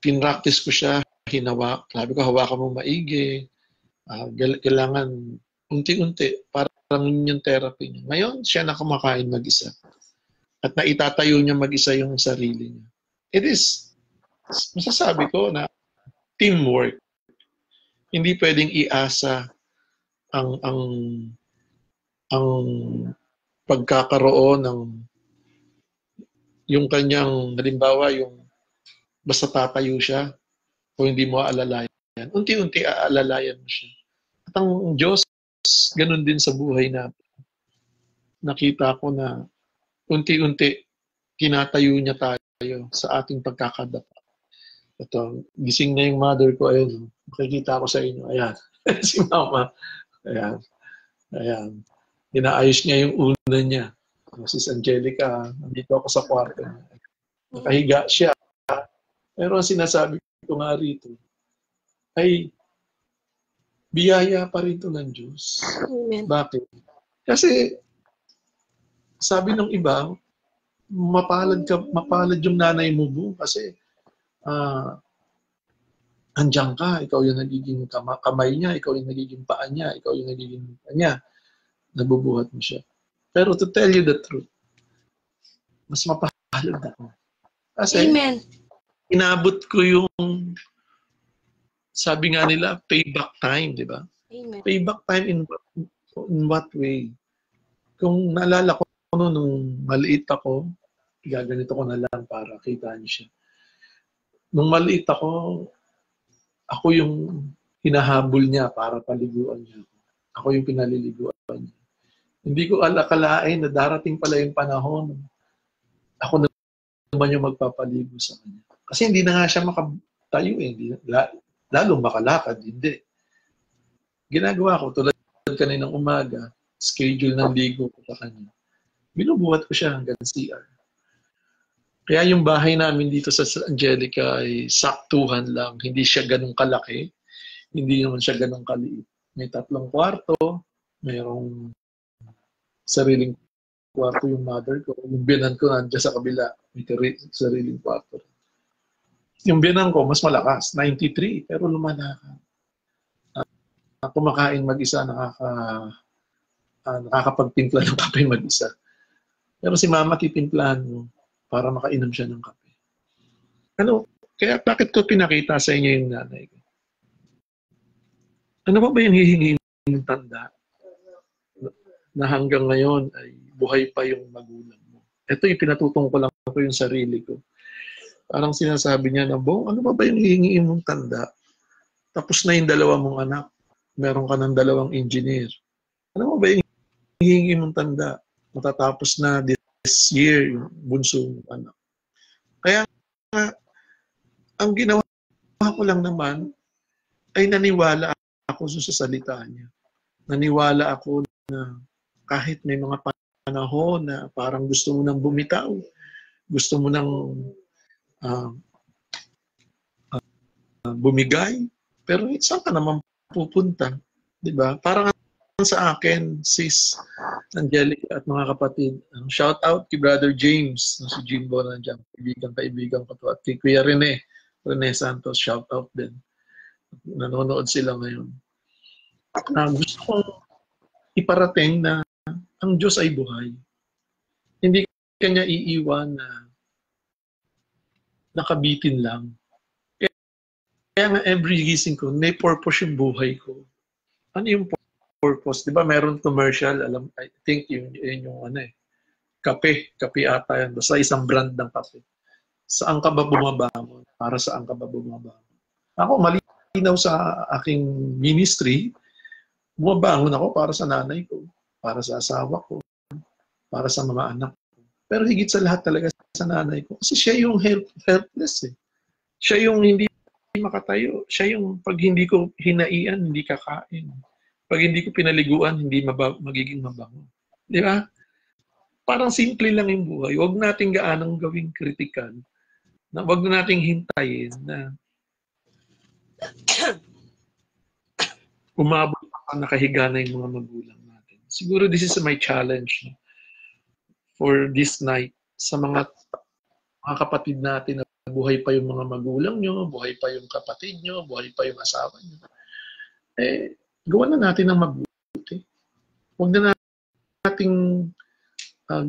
Pinractice ko siya, hinawak. Sabi ko, hawakan mo maigi. Kailangan unti-unti, parang yung therapy niya. Ngayon, siya na kumakain mag-isa. At naitatayo niya mag-isa yung sarili niya. It is, masasabi ko na teamwork. Hindi pwedeng iasa ang pagkakaroon ng yung kanyang, halimbawa, yung basta tatayo siya o hindi mo aalalayan. Unti-unti aalalayan mo siya. At ang Diyos, ganun din sa buhay natin. Nakita ko na unti-unti tinatayo niya tayo sa ating pagkakadapa. Ito, gising na yung mother ko. Ayun, makikita ko sa inyo. Ayan, si mama. Ayan. Ayan. Inaayos niya yung una niya. Sis Angelica, nandito ako sa kwarto niya. Nakahiga siya. Pero ang sinasabi ko nga rito, ay biyaya pa rin ito ng Diyos. Amen. Bakit? Kasi sabi ng iba, mapalad yung nanay mo bu kasi andyan ka, ikaw yung nagiging kamay niya, ikaw yung nagiging paa niya, ikaw yung nagiging niya, nabubuhat mo siya. Pero to tell you the truth, mas mapalad ako. Kasi Amen. inabot ko yung, sabi nga nila, payback time, di ba? Amen. Payback time in what way? Kung naalala ko nung maliit ako, gaganito ko na lang para kita niyo siya. Nung maliit ako yung hinahabol niya para paliguan niya. Ako yung pinaliliguan niya. Hindi ko alakalain na darating pala yung panahon, ako naman yung magpapaligo sa kanya. Kasi hindi na nga siya makatayo lalong makalakad, hindi. Ginagawa ko, tulad kaninang umaga, schedule ng ligo ko sa kanya. Binubuhat ko siya hanggang CR. Kaya yung bahay namin dito sa Angelica ay saktuhan lang. Hindi siya ganun kalaki. Hindi naman siya ganun kaliit. May 3 kwarto. Mayroong sariling kwarto yung mother ko. Yung biyanan ko nandiyan sa kabila. May sariling kwarto. Yung biyanan ko, mas malakas. 93. Pero lumalakad. Kumakain mag-isa. Nakakapagtimpla ng kape mag-isa. Pero si mama titimplahan mo para makainom siya ng kape. Kaya bakit ko pinakita sa inyo yung nanay ko? Ano ba yung hihingi ng tanda na hanggang ngayon ay buhay pa yung magulang mo? Ito yung pinatutong ko lang ko yung sarili ko. Parang sinasabi niya na, Bong, ano ba yung hihingi mong tanda? Tapos na yung 2 mong anak. Meron ka ng 2 engineer. Ano ba yung hihingi mong tanda? Matatapos na this year yung bunso mong anak. Kaya ang ginawa ko lang naman ay naniwala ako sa salita niya. Naniwala ako na kahit may mga panahon na parang gusto mo nang bumitaw, gusto mo nang uh, bumigay, pero saan ka naman pupunta? Diba? Parang sa akin, sis Angelica at mga kapatid, shout out kay Brother James, si Jimbo nandiyan, kaibigan ko to, at kay Kuya Rene Santos, shout out din. Nanonood sila ngayon. Gusto kong iparating na ang Diyos ay buhay. Hindi kanya iiwan na nakabitin lang. Kaya nga every gising ko, may purpose yung buhay ko. Ano yung purpose? Di ba meron commercial, I think yun yung kape ata yan. Basta isang brand ng kape. Saan ka ba bumabangon? Para saan ka ba bumabangon? Ako, malinaw sa aking ministry, bumabangon ako para sa nanay ko, para sa asawa ko, para sa mga anak ko. Pero higit sa lahat talaga sa nanay ko. Kasi siya yung helpless eh. Siya yung hindi makatayo. Siya yung pag hindi ko hinaian, hindi kakain. Pag hindi ko pinaliguan, hindi magiging mabango. Di ba? Parang simple lang yung buhay. Huwag nating gaanong gawing kritikal. Huwag na nating hintayin na umabot pa nakahiga na yung mga magulang natin. Siguro this is my challenge for this night sa mga kapatid natin na buhay pa yung mga magulang nyo, buhay pa yung kapatid nyo, buhay pa yung asawa nyo. Gawa na natin ng mabuti. Huwag na nating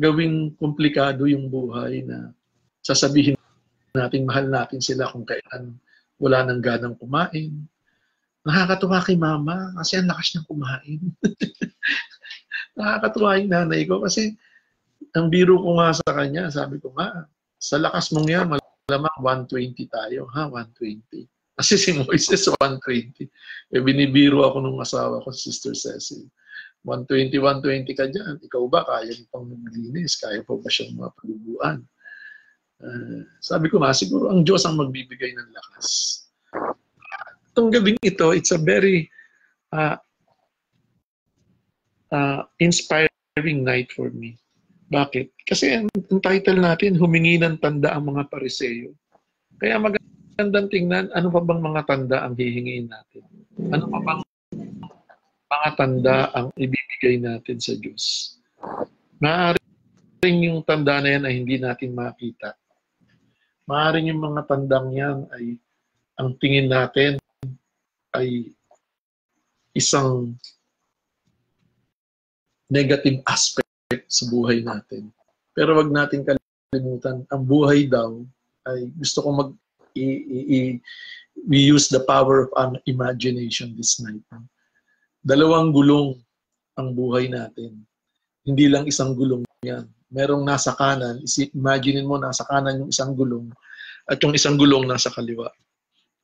gawing komplikado yung buhay na sasabihin natin mahal natin sila kung kailan wala nang ganang kumain. Nakakatuwa kay mama kasi ang lakas niyang kumain. Nakakatuwa yung nanay ko kasi ang biro ko nga sa kanya, sabi ko nga, sa lakas mong yan, malamang 120 tayo, ha? 120. Kasi si Moises, 120. Binibiro ako nung asawa ko, Sister Cecil. 120 ka dyan. Ikaw ba, kaya mo pang maglinis? Kaya pa ba siyang mapaliguan? Sabi ko nga, siguro ang Diyos ang magbibigay ng lakas. Itong gabing ito, it's a very inspiring night for me. Bakit? Kasi ang title natin, humingi ng tanda ang mga Pariseyo. Kaya magandang tingnan, ano pa bang mga tanda ang hihingiin natin? Ano pa bang mga tanda ang ibibigay natin sa Diyos? Maaaring yung tanda na yan ay hindi natin makita. Maaaring yung mga tandang yan ay ang tingin natin ay isang negative aspect sa buhay natin. Pero wag natin kalimutan, ang buhay daw ay gusto ko we use the power of imagination this night. Dalawang gulong ang buhay natin. Hindi lang isang gulong yan. Merong nasa kanan, imaginein mo nasa kanan yung isang gulong at yung isang gulong nasa kaliwa.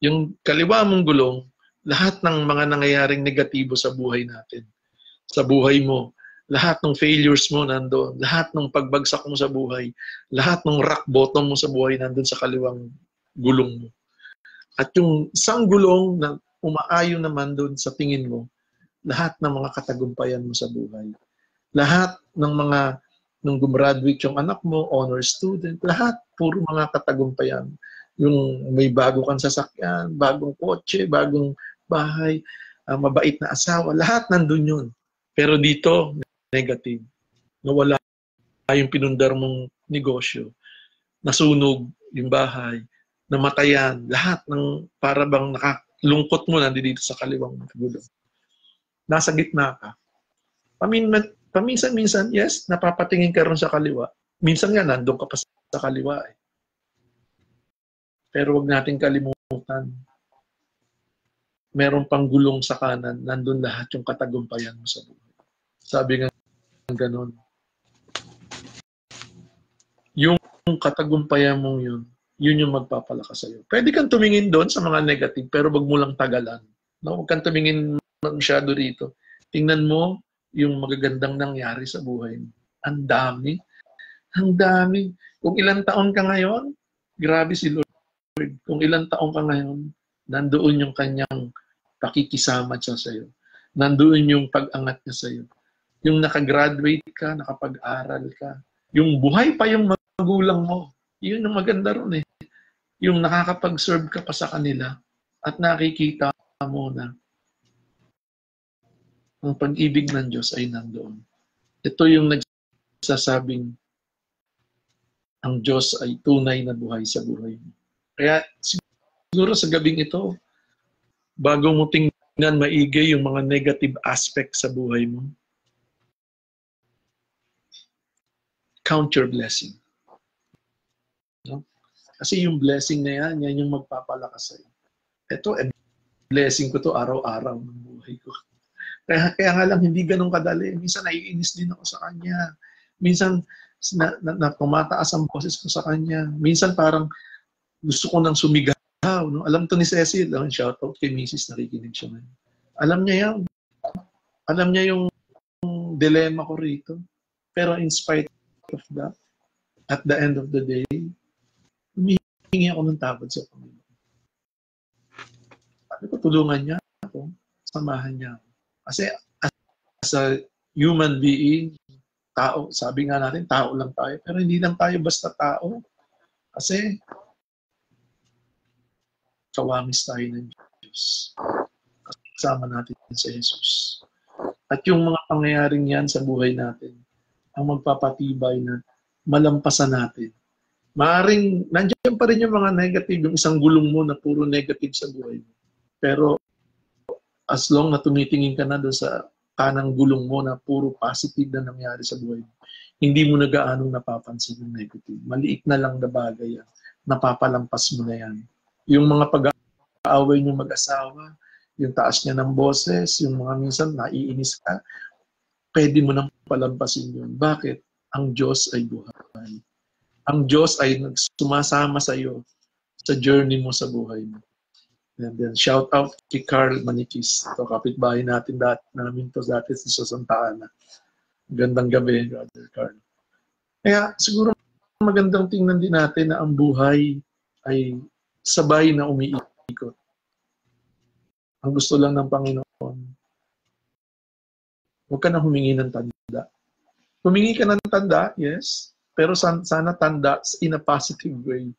Yung kaliwa mong gulong, lahat ng mga nangyayaring negatibo sa buhay natin. Sa buhay mo, lahat ng failures mo nandoon, lahat ng pagbagsak mo sa buhay, lahat ng rock bottom mo sa buhay nandoon sa kaliwang gulong mo. At yung isang gulong na umaayon naman doon sa tingin mo, lahat ng mga katagumpayan mo sa buhay. Lahat ng mga nung gumraduate yung anak mo, honor student, lahat puro mga katagumpayan. Yung may bago kang sasakyan, bagong kotse, bagong bahay, mabait na asawa, lahat nandun yun. Pero dito, negative. Nawala yung pinundar mong negosyo, nasunog yung bahay, namatayan, lahat ng para bang nakalungkot mo nandito sa kaliwang gulong. Nasa gitna ka. Paminsan-minsan, yes, napapatingin ka rin sa kaliwa. Minsan nga, nandun ka pa sa kaliwa. Pero wag nating kalimutan, meron pang gulong sa kanan, nandun lahat yung katagumpayan mo sa buhay. Sabi nga ganon. Yung katagumpayan mong yun yung magpapalakas sa'yo. Pwede kang tumingin doon sa mga negative, pero wag mo lang tagalan. No? Huwag kang tumingin masyado dito. Tingnan mo yung magagandang nangyari sa buhay mo. Ang dami. Ang dami. Kung ilang taon ka ngayon, grabe si Lord. Kung ilang taon ka ngayon, nandoon yung kanyang pakikisama siya sa'yo. Nandoon yung pag-angat niya sa'yo. Yung nakagraduate ka, nakapag-aral ka. Yung buhay pa yung magulang mo. Yun ang maganda ron eh. Yung nakakapag-serve ka pa sa kanila at nakikita mo na ang pag-ibig ng Diyos ay nandoon. Ito yung nagsasabing ang Diyos ay tunay na buhay sa buhay mo. Kaya siguro sa gabing ito, bago mo tingnan maigi yung mga negative aspect sa buhay mo, count your blessing. No? Kasi yung blessing na yan yung magpapalakas sa'yo. Ito, blessing ko to araw-araw ng buhay ko. Kaya nga lang, hindi ganun kadali. Minsan naiinis din ako sa kanya. Minsan, tumataas ang boses ko sa kanya. Minsan parang gusto ko nang sumigaw. No? Alam to ni Cecil. Shout out kay Mrs. Nakikinig siya ngayon. Alam niya yan. Alam niya yung dilemma ko rito. Pero in spite of that, at the end of the day, humihingi ako ng tawad sa Panginoon. Sabi ko, tulungan niya ako, samahan niya ako. Kasi as a human being, tao, sabi nga natin, tao lang tayo. Pero hindi lang tayo basta tao. Kasi kawangis tayo ng Diyos. Kasama natin sa Jesus. At yung mga pangyayaring yan sa buhay natin, ang magpapatibay na malampasan natin. Maaring, nandiyan pa rin yung mga negative, yung isang gulong mo na puro negative sa buhay mo. Pero, as long na tumitingin ka na doon sa kanang gulong mo na puro positive na nangyari sa buhay mo, hindi mo na gaanong napapansin yung negative. Maliit na lang na bagay yan. Napapalampas mo na yan. Yung mga pag-aaway nyo mag-asawa, yung taas niya ng boses, yung mga minsan naiinis ka, pwede mo nang palampasin yun. Bakit? Ang Diyos ay buhay. Ang Diyos ay sumasama sa iyo sa journey mo sa buhay mo. And then, shout out kay Carl Manikis. Ito, kapitbahay natin namin to dati sa Santa Ana. Gandang gabi, Brother Carl. Kaya siguro magandang tingnan din natin na ang buhay ay sabay na umiikot. Ang gusto lang ng Panginoon, huwag ka na humingi ng tanda. Humingi ka ng tanda, yes, pero sana tanda in a positive way.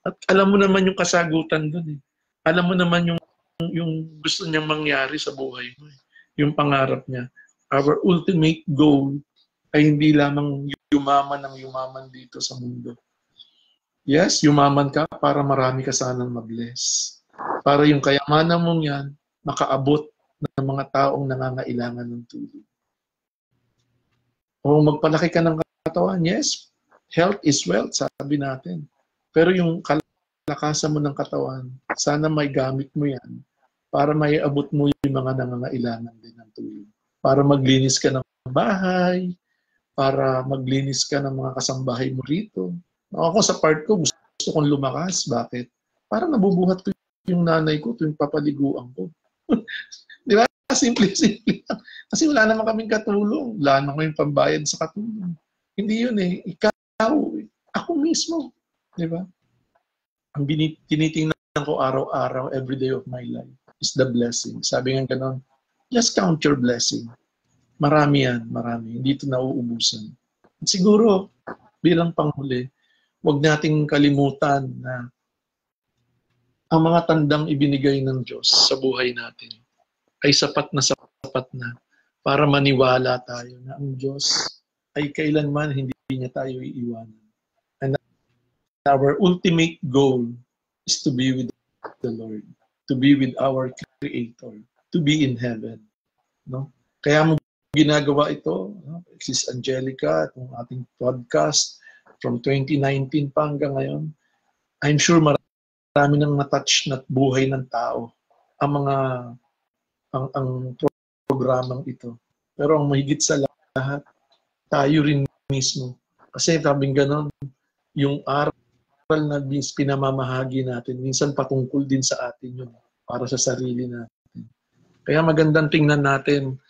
At alam mo naman yung kasagutan dun eh. Alam mo naman yung gusto niyang mangyari sa buhay mo. Yung pangarap niya. Our ultimate goal ay hindi lamang yumaman ng yumaman dito sa mundo. Yes, yumaman ka para marami ka sanang mabless. Para yung kayamanan mong yan, makaabot ng mga taong nangangailangan ng tulong. O magpalaki ka ng katawan, yes, health is wealth, sabi natin. Pero yung kalakasan mo ng katawan, sana may gamit mo yan para may abot mo yung mga nangangailangan din ng tulong. Para maglinis ka ng bahay, para maglinis ka ng mga kasambahay mo rito. Ako sa part ko, gusto kong lumakas. Bakit? Para nabubuhat ko yung nanay ko, yung papaliguan ko. Di ba? Simple lang. Kasi wala naman kaming katulong. Wala naman kaming pambayad sa katulong. Hindi yun eh. Ikaw, ako mismo. Di ba? Ang tinitingnan ko araw-araw, every day of my life, is the blessing. Sabi nga ganon, just count your blessing. Marami yan, marami. Hindi ito nauubusan. At siguro, bilang panghuli, huwag nating kalimutan na ang mga tandang ibinigay ng Diyos sa buhay natin ay sapat na para maniwala tayo na ang Diyos ay kailanman hindi niya tayo iiwanan. And our ultimate goal is to be with the Lord, to be with our Creator, to be in heaven. No? Kaya mo ginagawa ito, no? Sis Angelica, itong ating podcast from 2019 pa hanggang ngayon, I'm sure marami nang na-touch na buhay ng tao ang programang ito. Pero ang mahigit sa lahat, tayo rin mismo. Kasi sabing ganon, yung aral na pinamamahagi natin, minsan patungkol din sa atin yun, para sa sarili natin. Kaya magandang tingnan natin,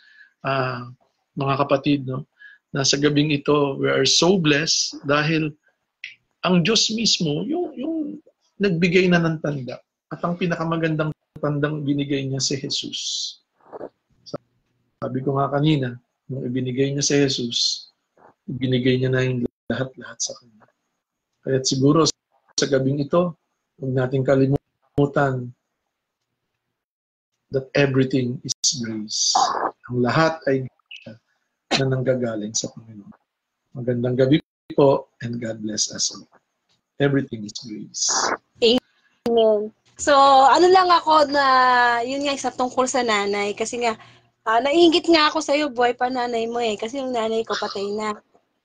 mga kapatid, no, na sa gabing ito, we are so blessed dahil ang Diyos mismo, yung nagbigay na ng tanda. At ang pinakamagandang tandang binigay niya si Jesus. Sabi ko nga kanina, nung ibinigay niya si Jesus, ibinigay niya na yung lahat-lahat sa kanya. Kaya siguro sa gabing ito, huwag nating kalimutan that everything is grace. Ang lahat ay grace na nanggagaling sa Panginoon. Magandang gabi po, and God bless us all. Everything is grace. Amen. So, ano lang ako na, yun nga, isa tungkol sa nanay. Kasi nga, naiingit nga ako sa'yo, buhay pa nanay mo eh. Kasi yung nanay ko patay na.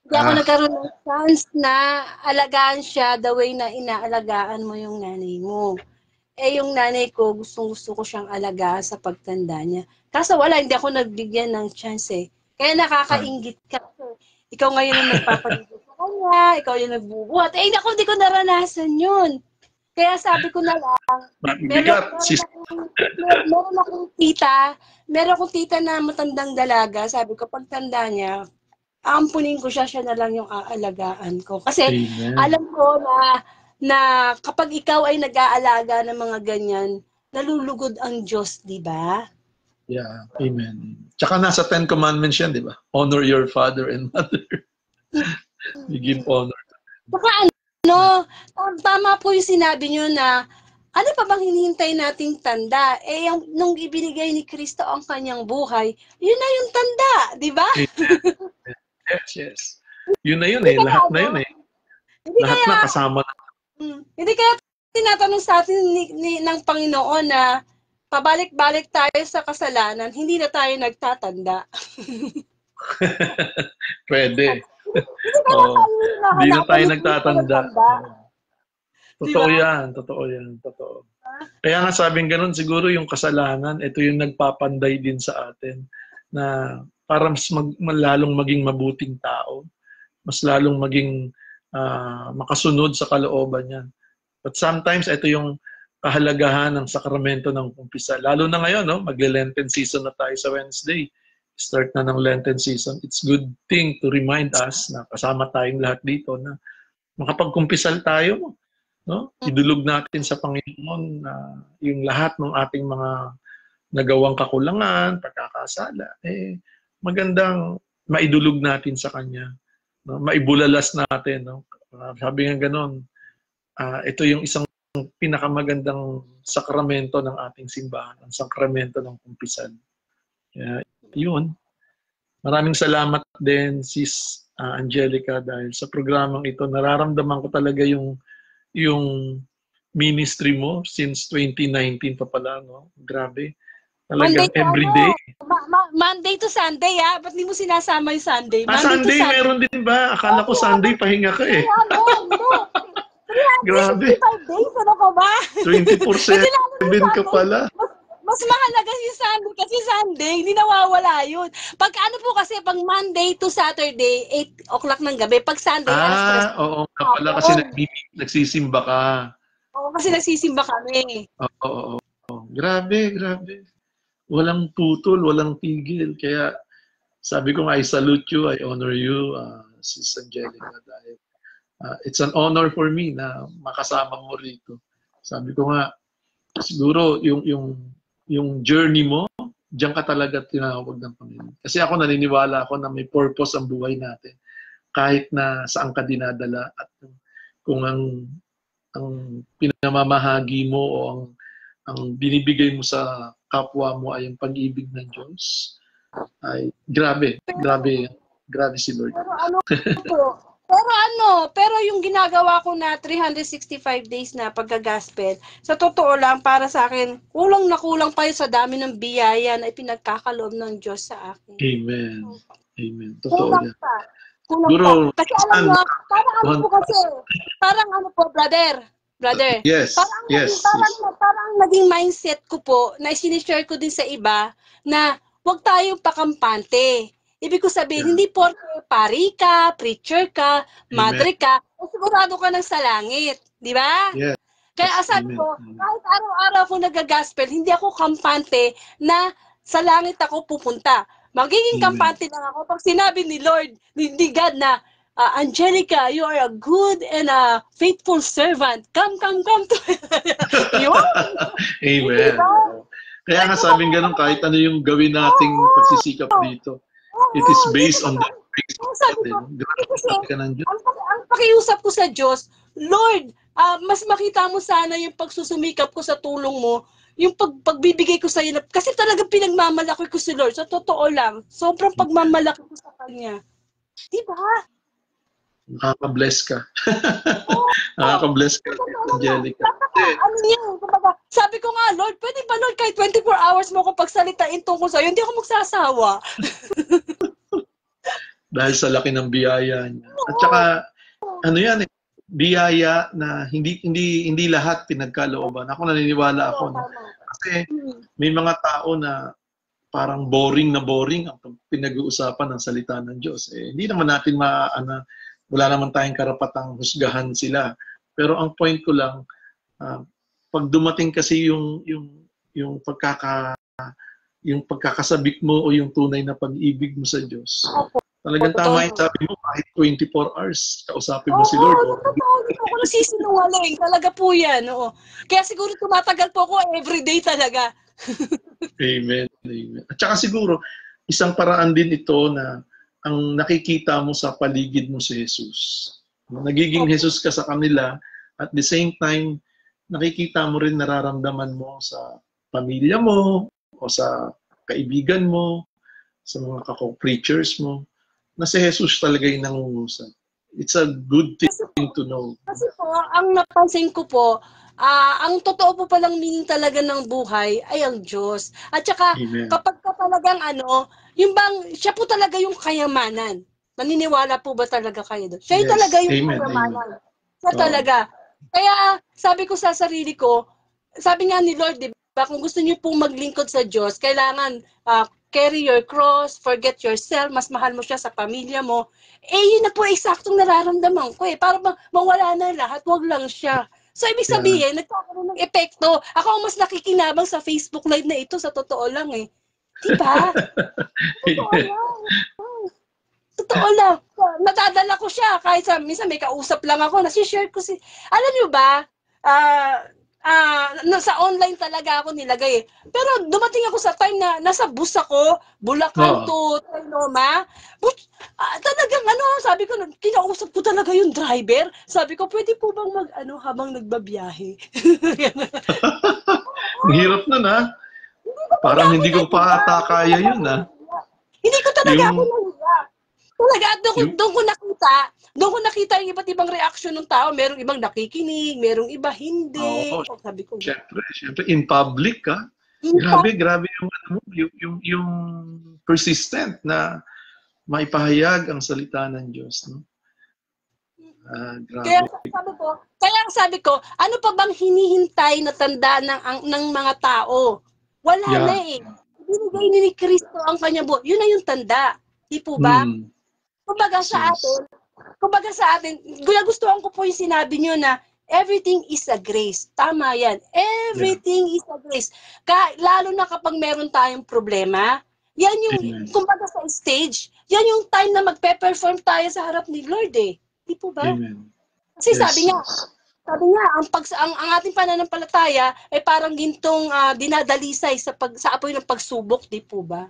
Hindi ako nagkaroon ng chance na alagaan siya the way na inaalagaan mo yung nanay mo. Eh, yung nanay ko, gustong-gusto ko siyang alagaan sa pagtanda niya. Kaso wala, hindi ako nagbigyan ng chance eh. Kaya nakakaingit ka. Ikaw ngayon ang nagpapaligid sa kanya, ikaw yung nagbubuhat. Eh, hindi ko naranasan yun. Kaya sabi ko na lang, meron akong tita na matandang dalaga. Sabi ko, pagtanda niya, aampunin ko siya na lang yung aalagaan ko. Kasi Amen. alam ko na kapag ikaw ay nag-aalaga ng mga ganyan, nalulugod ang Diyos, di ba? Yeah, amen. Tsaka nasa 10 Commandments yan, di ba? Honor your father and mother. You give honor. Saka tama po yung sinabi nyo na, ano pa bang hinihintay nating tanda? Eh, nung ibinigay ni Kristo ang kanyang buhay, yun na yung tanda, di ba? Yes. Yun na yun eh. Lahat na yun eh. Lahat na kasama na. Hindi kaya tinatanong sa atin ng Panginoon na pabalik-balik tayo sa kasalanan, hindi na tayo nagtatanda. Pwede. Hindi na tayo nagtatanda. Totoo yan. Totoo yan. Totoo. Kaya nga sabing ganun, siguro yung kasalanan, ito yung nagpapanday din sa atin na para mas lalong maging mabuting tao, mas lalong maging makasunod sa kalooban niya. But sometimes, ito yung kahalagahan ng sakramento ng kumpisa. Lalo na ngayon, no? Magle-Lenten season na tayo sa Wednesday. Start na ng Lenten season. It's good thing to remind us na kasama tayong lahat dito na makapagkumpisal tayo. No? Idulog natin sa Panginoon na yung lahat ng ating mga nagawang kakulangan, pagkakasala, magandang maidulog natin sa Kanya. No? Maibulalas natin. No? Sabi nga ganon, ito yung isang pinakamagandang sakramento ng ating simbahan, ang sakramento ng kumpisan. Yun. Maraming salamat din, Sis Angelica, dahil sa programang ito, nararamdaman ko talaga yung ministry mo since 2019 pa pala, no? Grabe. Talagang everyday. Monday to Sunday, Ba't di mo sinasama yung Sunday? Sunday, meron din ba? Akala ko Sunday, pahinga ka eh. Grabe. 25 days, ano ka ba? 24/7 ka pala. Mas mahalaga yung Sunday kasi Sunday, hindi nawawala yun. Pag ano po kasi, pag Monday to Saturday, 8 o'clock ng gabi. Pag Sunday, alas 3. Oo nga pala kasi nagsisimba ka. Oo, kasi nagsisimba kami. Oo. Grabe. Walang putol, walang tigil. Kaya sabi ko nga, I salute you, I honor you, Sis Angelica, dahil it's an honor for me na makasama mo rito. Sabi ko nga, siguro yung journey mo, diyan ka talaga tinawag ng Panginoon. Kasi ako naniniwala ako na may purpose ang buhay natin. Kahit na saan ka dinadala at kung ang pinamamahagi mo o ang binibigay mo sa kapwa mo ay ang pag-ibig ng Diyos, ay grabe si Lord. Pero yung ginagawa ko na 365 days na pagka-gospel, sa totoo lang, para sa akin, kulang na kulang pa yun sa dami ng biyaya na ipinagkakaloob ng Diyos sa akin. Amen. Totoo yan. Kulang pa. Kasi alam mo, parang ano po, brother. Yes. Parang naging mindset ko po, na sinishare ko din sa iba, na huwag tayong pakampante. Ibig ko sabihin, hindi porke pari ka, preacher ka, madre ka, sigurado ka ng sa langit. Di ba? Yes. Kaya sabi ko, kahit araw-araw ako nag-gospel, hindi ako kampante na sa langit ako pupunta. Magiging kampante lang ako pag sinabi ni Lord, ni God na, Angelica, you are a good and a faithful servant. Come to Amen. Kaya nga sabing ganun, kahit ano yung gawin nating pagsisikap dito, it is based on the grace of God. Ang pakiusap ko sa Diyos, Lord, mas makita mo sana yung pagsusumikap ko sa tulong mo, yung pagbibigay ko sa iyo. Kasi talaga pinagmamalaki ko si Lord. Sa totoo lang, sobrang pagmamalaki ko sa Kanya. Diba? Nakaka-bless ka. Nakaka-bless ka, Angelica. Ano niya, kumbaga, sabi ko nga, Lord, pwede ba Lord, kahit 24 hours mo akong pagsalitain tungkol sa'yo, hindi ako magsasawa. Dahil sa laki ng biyaya niya. At saka, ano yan eh, biyaya na hindi lahat pinagkalooban. Ako naniniwala ako. No? Kasi may mga tao na parang boring ang pinag-uusapan ng salita ng Diyos. Eh, hindi naman natin wala naman tayong karapatang husgahan sila. Pero ang point ko lang, pag dumating kasi yung pagkakasabik mo o yung tunay na pag-ibig mo sa Diyos, talagang tama yung sabi mo, kahit 24 hours, kausapin mo si Lord. Hindi ako nasisinungaling. Talaga po yan. Oo. Kaya siguro tumatagal po ako everyday talaga. Amen. Amen. At saka siguro, isang paraan din ito na ang nakikita mo sa paligid mo si Jesus. Nagiging Jesus ka sa kanila, at the same time, nakikita mo rin, nararamdaman mo sa pamilya mo, o sa kaibigan mo, sa mga preachers mo, na si Jesus talaga yung nangungusap. It's a good thing to know. Kasi po, ang napansin ko po, ang totoo po palang meaning talaga ng buhay ay ang Diyos. At saka, Amen. kapag ka talagang yung bang, siya po talaga yung kayamanan. Naniniwala po ba talaga kayo doon? Siya yung talaga yung Amen. kayamanan. Siya talaga. Kaya, sabi ko sa sarili ko, sabi nga ni Lord, di ba, kung gusto niyo pong maglingkod sa Diyos, kailangan carry your cross, forget yourself, mas mahal mo siya sa pamilya mo. Yun na po eksaktong nararamdaman ko eh. Para mawala na lahat, wag lang siya. So, ibig sabihin, nagkakaroon ng epekto. Ako ang mas nakikinabang sa Facebook Live na ito, sa totoo lang eh. Diba? Totoo lang. Totoo lang. Nadadala ko siya. Kahit minsan may kausap lang ako, nasishare ko Alam niyo ba, sa online talaga ako nilagay eh. Pero dumating ako sa time na nasa bus ako, Bulacan to Trinoma. Talagang sabi ko, kinausap ko talaga yung driver. Sabi ko, pwede po bang habang nagbabiyahe? Ang hirap na na. Parang hindi ko pa ata kaya yun na. Hindi ko talaga ako nahiya. Talaga, doon ko nakita yung iba't ibang reaksyon ng tao. Merong ibang nakikinig, merong iba hindi. Sabi ko, Siyempre, in public ka. Grabe yung persistent na maipahayag ang salita ng Diyos. No? Grabe. Kaya sabi ko, ano pa bang hinihintay na tanda ng mga tao? Wala na eh. Binigay ni Kristo ang kanya buhay. Yun na yung tanda. Di po ba? Kumbaga sa atin, gustuhan ko po yung sinabi nyo na everything is a grace. Tama yan. Everything is a grace. Lalo na kapag meron tayong problema, yan yung, kumbaga sa stage, yan yung time na magpe-perform tayo sa harap ni Lord eh. Di po ba? Amen. Kasi sabi nga, ang ating pananampalataya ay parang gintong dinadalisay sa apoy ng pagsubok, di po ba?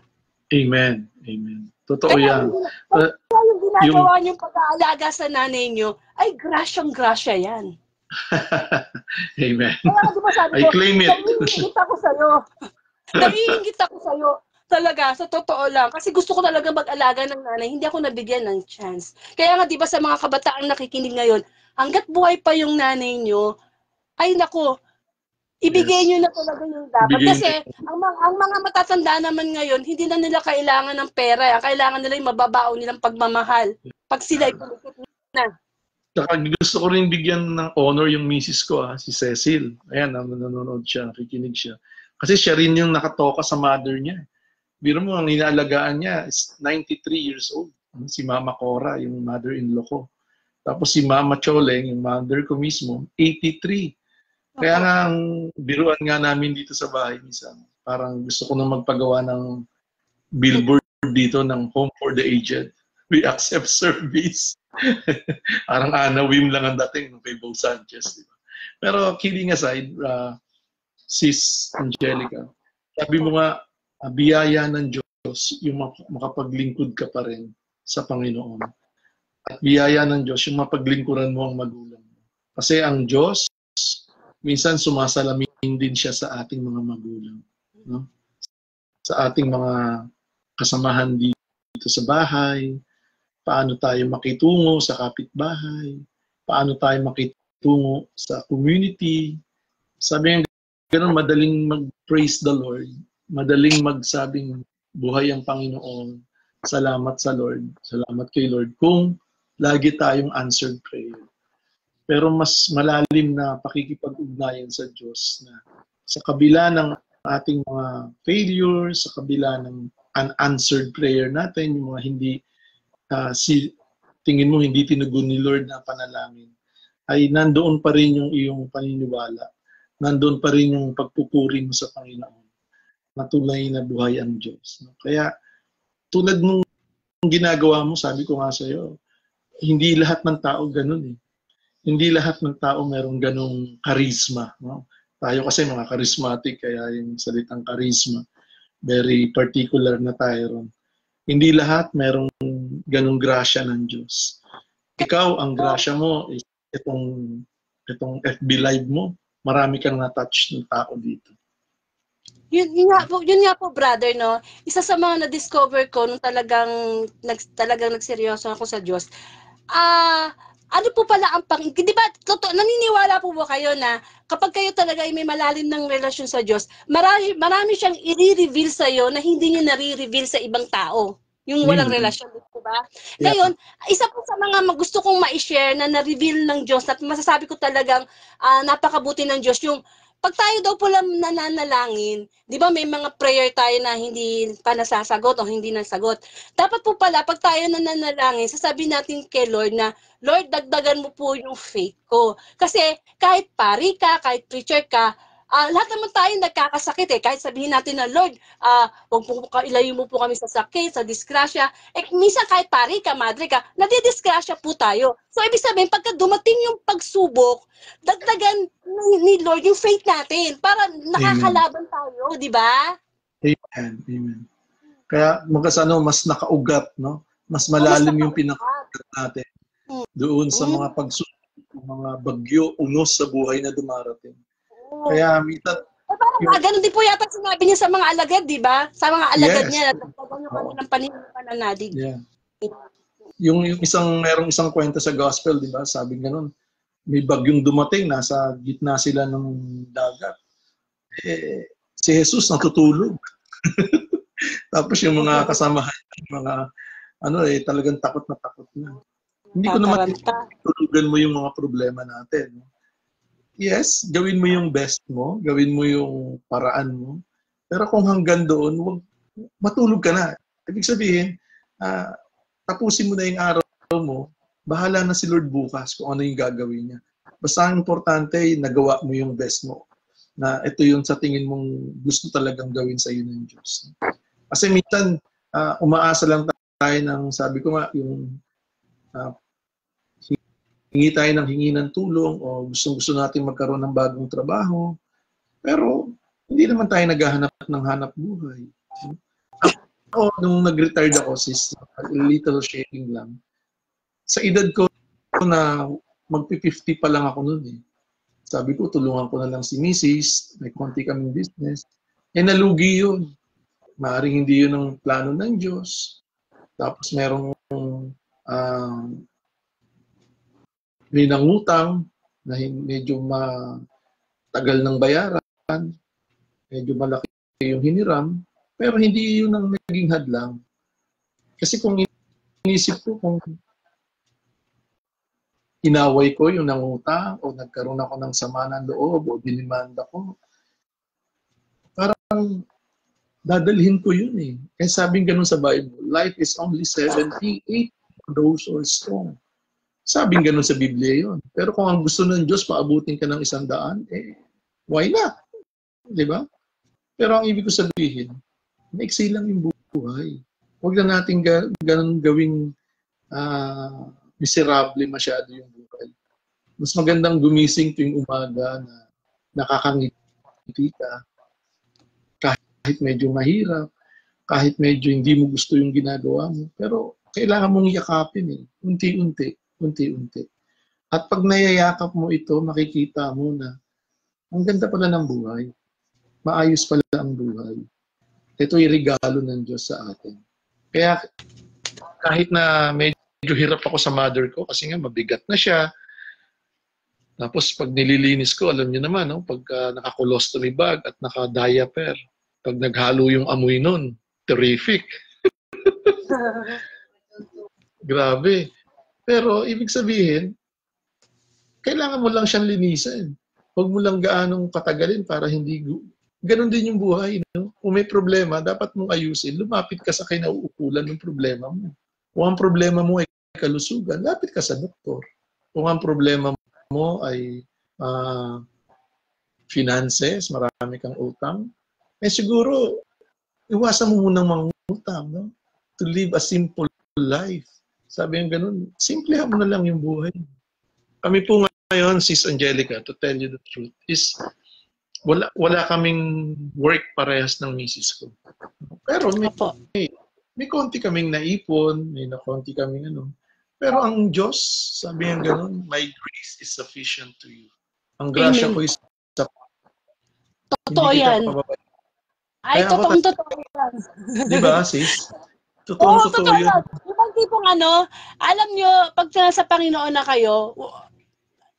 Amen. Amen. Totoo yan. Yung ginagawa niyong pag-aalaga sa nanay niyo, ay grasyang-grasya yan. Amen. Kaya diba sabi I claim it. Naiingit ako sa'yo. Naiingit ako sa'yo. Talaga, sa totoo lang. Kasi gusto ko talaga mag-alaga ng nanay. Hindi ako nabigyan ng chance. Kaya nga, di ba sa mga kabataang nakikinig ngayon, hanggat buhay pa yung nanay niyo, ay nako, ibigay nyo na talaga yung dapat. Kasi ang mga matatanda naman ngayon, hindi na nila kailangan ng pera. Ang kailangan nila yung mababaon nilang pagmamahal. Pag sila ipulukit na. Saka gusto ko rin bigyan ng honor yung misis ko, si Cecil. Ayan, nanonood siya, nakikinig siya. Kasi siya rin yung nakatoka sa mother niya. Biro mo, ang inaalagaan niya is 93 years old. Si Mama Cora, yung mother-in-law ko. Tapos si Mama Choleng, yung mother ko mismo, 83. Kaya nga, ang biruan nga namin dito sa bahay, minsan, parang gusto ko na magpagawa ng billboard dito ng Home for the Aged. We accept service. Parang Ana Wim lang ang dating ng kay Bo Sanchez. Diba? Pero kidding aside, Sis Angelica, sabi mo nga, biyaya ng Diyos yung makapaglingkod ka pa rin sa Panginoon. At biyaya ng Diyos yung mapaglingkuran mo ang magulang mo. Kasi ang Diyos, minsan sumasalamin din siya sa ating mga magulang. No? Sa ating mga kasamahan dito sa bahay, paano tayo makitungo sa kapitbahay, paano tayo makitungo sa community. Sabi nga ganun, madaling mag-praise the Lord, madaling magsabing buhay ang Panginoon, salamat sa Lord, salamat kay Lord, kung lagi tayong answered prayer. Pero mas malalim na pakikipag-ugnayan sa Diyos na sa kabila ng ating mga failures, sa kabila ng unanswered prayer natin, yung mga hindi, tingin mo hindi tinugon ni Lord na panalangin, ay nandoon pa rin yung iyong paniniwala, nandoon pa rin yung pagpupuri mo sa Panginoon, na tunay na buhay ang Diyos. Kaya tulad nung ginagawa mo, sabi ko nga sa iyo, hindi lahat ng tao ganun eh. Hindi lahat ng tao merong ganung charisma. No? Tayo kasi mga charismatic, kaya yung salitang charisma, very particular na tayo ron. Hindi lahat merong ganung grasya ng Diyos. Ikaw, ang grasya mo is itong FB Live mo, marami kang na-touch ng tao dito. Yun nga po, brother, no? Isa sa mga na-discover ko nung talagang nagseryoso ako sa Diyos, ano po pala ang di ba, naniniwala po ba kayo na kapag kayo talaga ay may malalim ng relasyon sa Diyos, marami siyang i-reveal sa iyo na hindi niya nare-reveal sa ibang tao. Yung walang relasyon, di ba? Yeah. Ngayon, isa po sa mga gusto kong ma-share na na-reveal ng Diyos at masasabi ko talagang napakabuti ng Diyos, yung pag tayo daw po lang nananalangin, di ba may mga prayer tayo na hindi pa nasasagot o hindi nasagot. Dapat po pala, pag tayo nananalangin, sasabihin natin kay Lord na, Lord, dagdagan mo po yung faith ko. Kasi kahit pari ka, kahit preacher ka, lahat naman tayo nagkakasakit eh. Kahit sabihin natin na, Lord, wag po ilayo mo po kami sa sakit, sa disgrasya. Minsan kahit pari ka, madre ka, nadidisgrasya po tayo. So, ibig sabihin, pagka dumating yung pagsubok, dagdagan ni Lord yung faith natin para nakakalaban tayo, di ba? Amen. Amen. Kaya mas nakaugat, no? Mas malalim yung pinakaugat natin doon sa mga pagsubok, mga bagyo, unos sa buhay na dumarating. Kaya minsan, ganun din po yata sinabi niya sa mga alagad, di ba? Sa mga alagad niya, dagdagan yung kanilang pananalig. Yeah. Merong isang kwento sa gospel, di ba? Sabi ganun, may bagyong dumating, nasa gitna sila ng dagat. Si Jesus natutulog. Tapos yung mga kasamahan, talagang takot na takot na. Hindi ko naman tulugan mo yung mga problema natin. Yes, gawin mo yung best mo, gawin mo yung paraan mo. Pero kung hanggang doon, matulog ka na. Ibig sabihin, tapusin mo na yung araw mo, bahala na si Lord bukas kung ano yung gagawin niya. Basta ang importante, nagawa mo yung best mo. Na ito yung sa tingin mong gusto talagang gawin sa iyo ng Diyos. Kasi minsan, umaasa lang tayo ng, sabi ko nga, yung hingi tayo ng tulong o gusto natin magkaroon ng bagong trabaho. Pero hindi naman tayo naghahanap ng hanap buhay. Ako, nung nag-retired ako, little sharing lang. Sa edad ko na magpi-50 pa lang ako noon eh. Sabi ko, tulungan ko na lang si Mrs. May konti kaming business. Nalugi yun. Maaaring hindi yun ang plano ng Diyos. Tapos merong may nangutang na medyo matagal ng bayaran, medyo malaki yung hiniram, pero hindi yun ang naging hadlang. Kasi kung inisip ko, kung inaway ko yung nangutang o nagkaroon ako ng sama ng loob o dinimanda ko, parang dadalhin ko yun eh. Kaya sabing ganun sa Bible, life is only 78 for those who are strong. Sabing ganun sa Biblia yun. Pero kung ang gusto ng Diyos, paabutin ka ng 100, why not? Di ba? Pero ang ibig ko sabihin, maiksi lang yung buhay. Huwag na natin ganun gawing miserable masyado yung buhay. Mas magandang gumising tuwing umaga na nakakangiti ka. Kahit medyo mahirap, kahit medyo hindi mo gusto yung ginagawa mo. Pero kailangan mong yakapin eh. Unti-unti. At pag nayayakap mo ito, makikita mo na ang ganda pala ng buhay. Maayos pala ang buhay. Ito'y regalo ng Diyos sa atin. Kaya kahit na medyo hirap ako sa mother ko kasi nga mabigat na siya. Tapos pag nililinis ko, alam niyo naman, no? Pag naka-colostomy bag at naka-diaper, pag naghalo yung amoy nun, terrific. Grabe. Pero ibig sabihin, kailangan mo lang siyang linisin. Huwag mo lang gaanong katagalin para hindi... Ganon din yung buhay. No? Kung may problema, dapat mong ayusin. Lumapit ka sa kinauukulan ng problema mo. Kung ang problema mo ay kalusugan, lapit ka sa doktor. Kung ang problema mo ay finances, marami kang utang, eh siguro, iwasan mo munang mangutang. No? To live a simple life. Sabi yung ganun, simplihan mo na lang yung buhay. Kami po ngayon, Sis Angelica, to tell you the truth, is wala kaming work parehas ng misis ko. Pero may konti kaming naipon, may konti kaming ano. Pero ang Diyos, sabi nga ganun, my grace is sufficient to you. Ang grasya ko is sapat. Totoo yan. Ay, totoo yan. Di ba, sis? Totoo yan. Ibang tipong ano, alam nyo, pag sa Panginoon na kayo,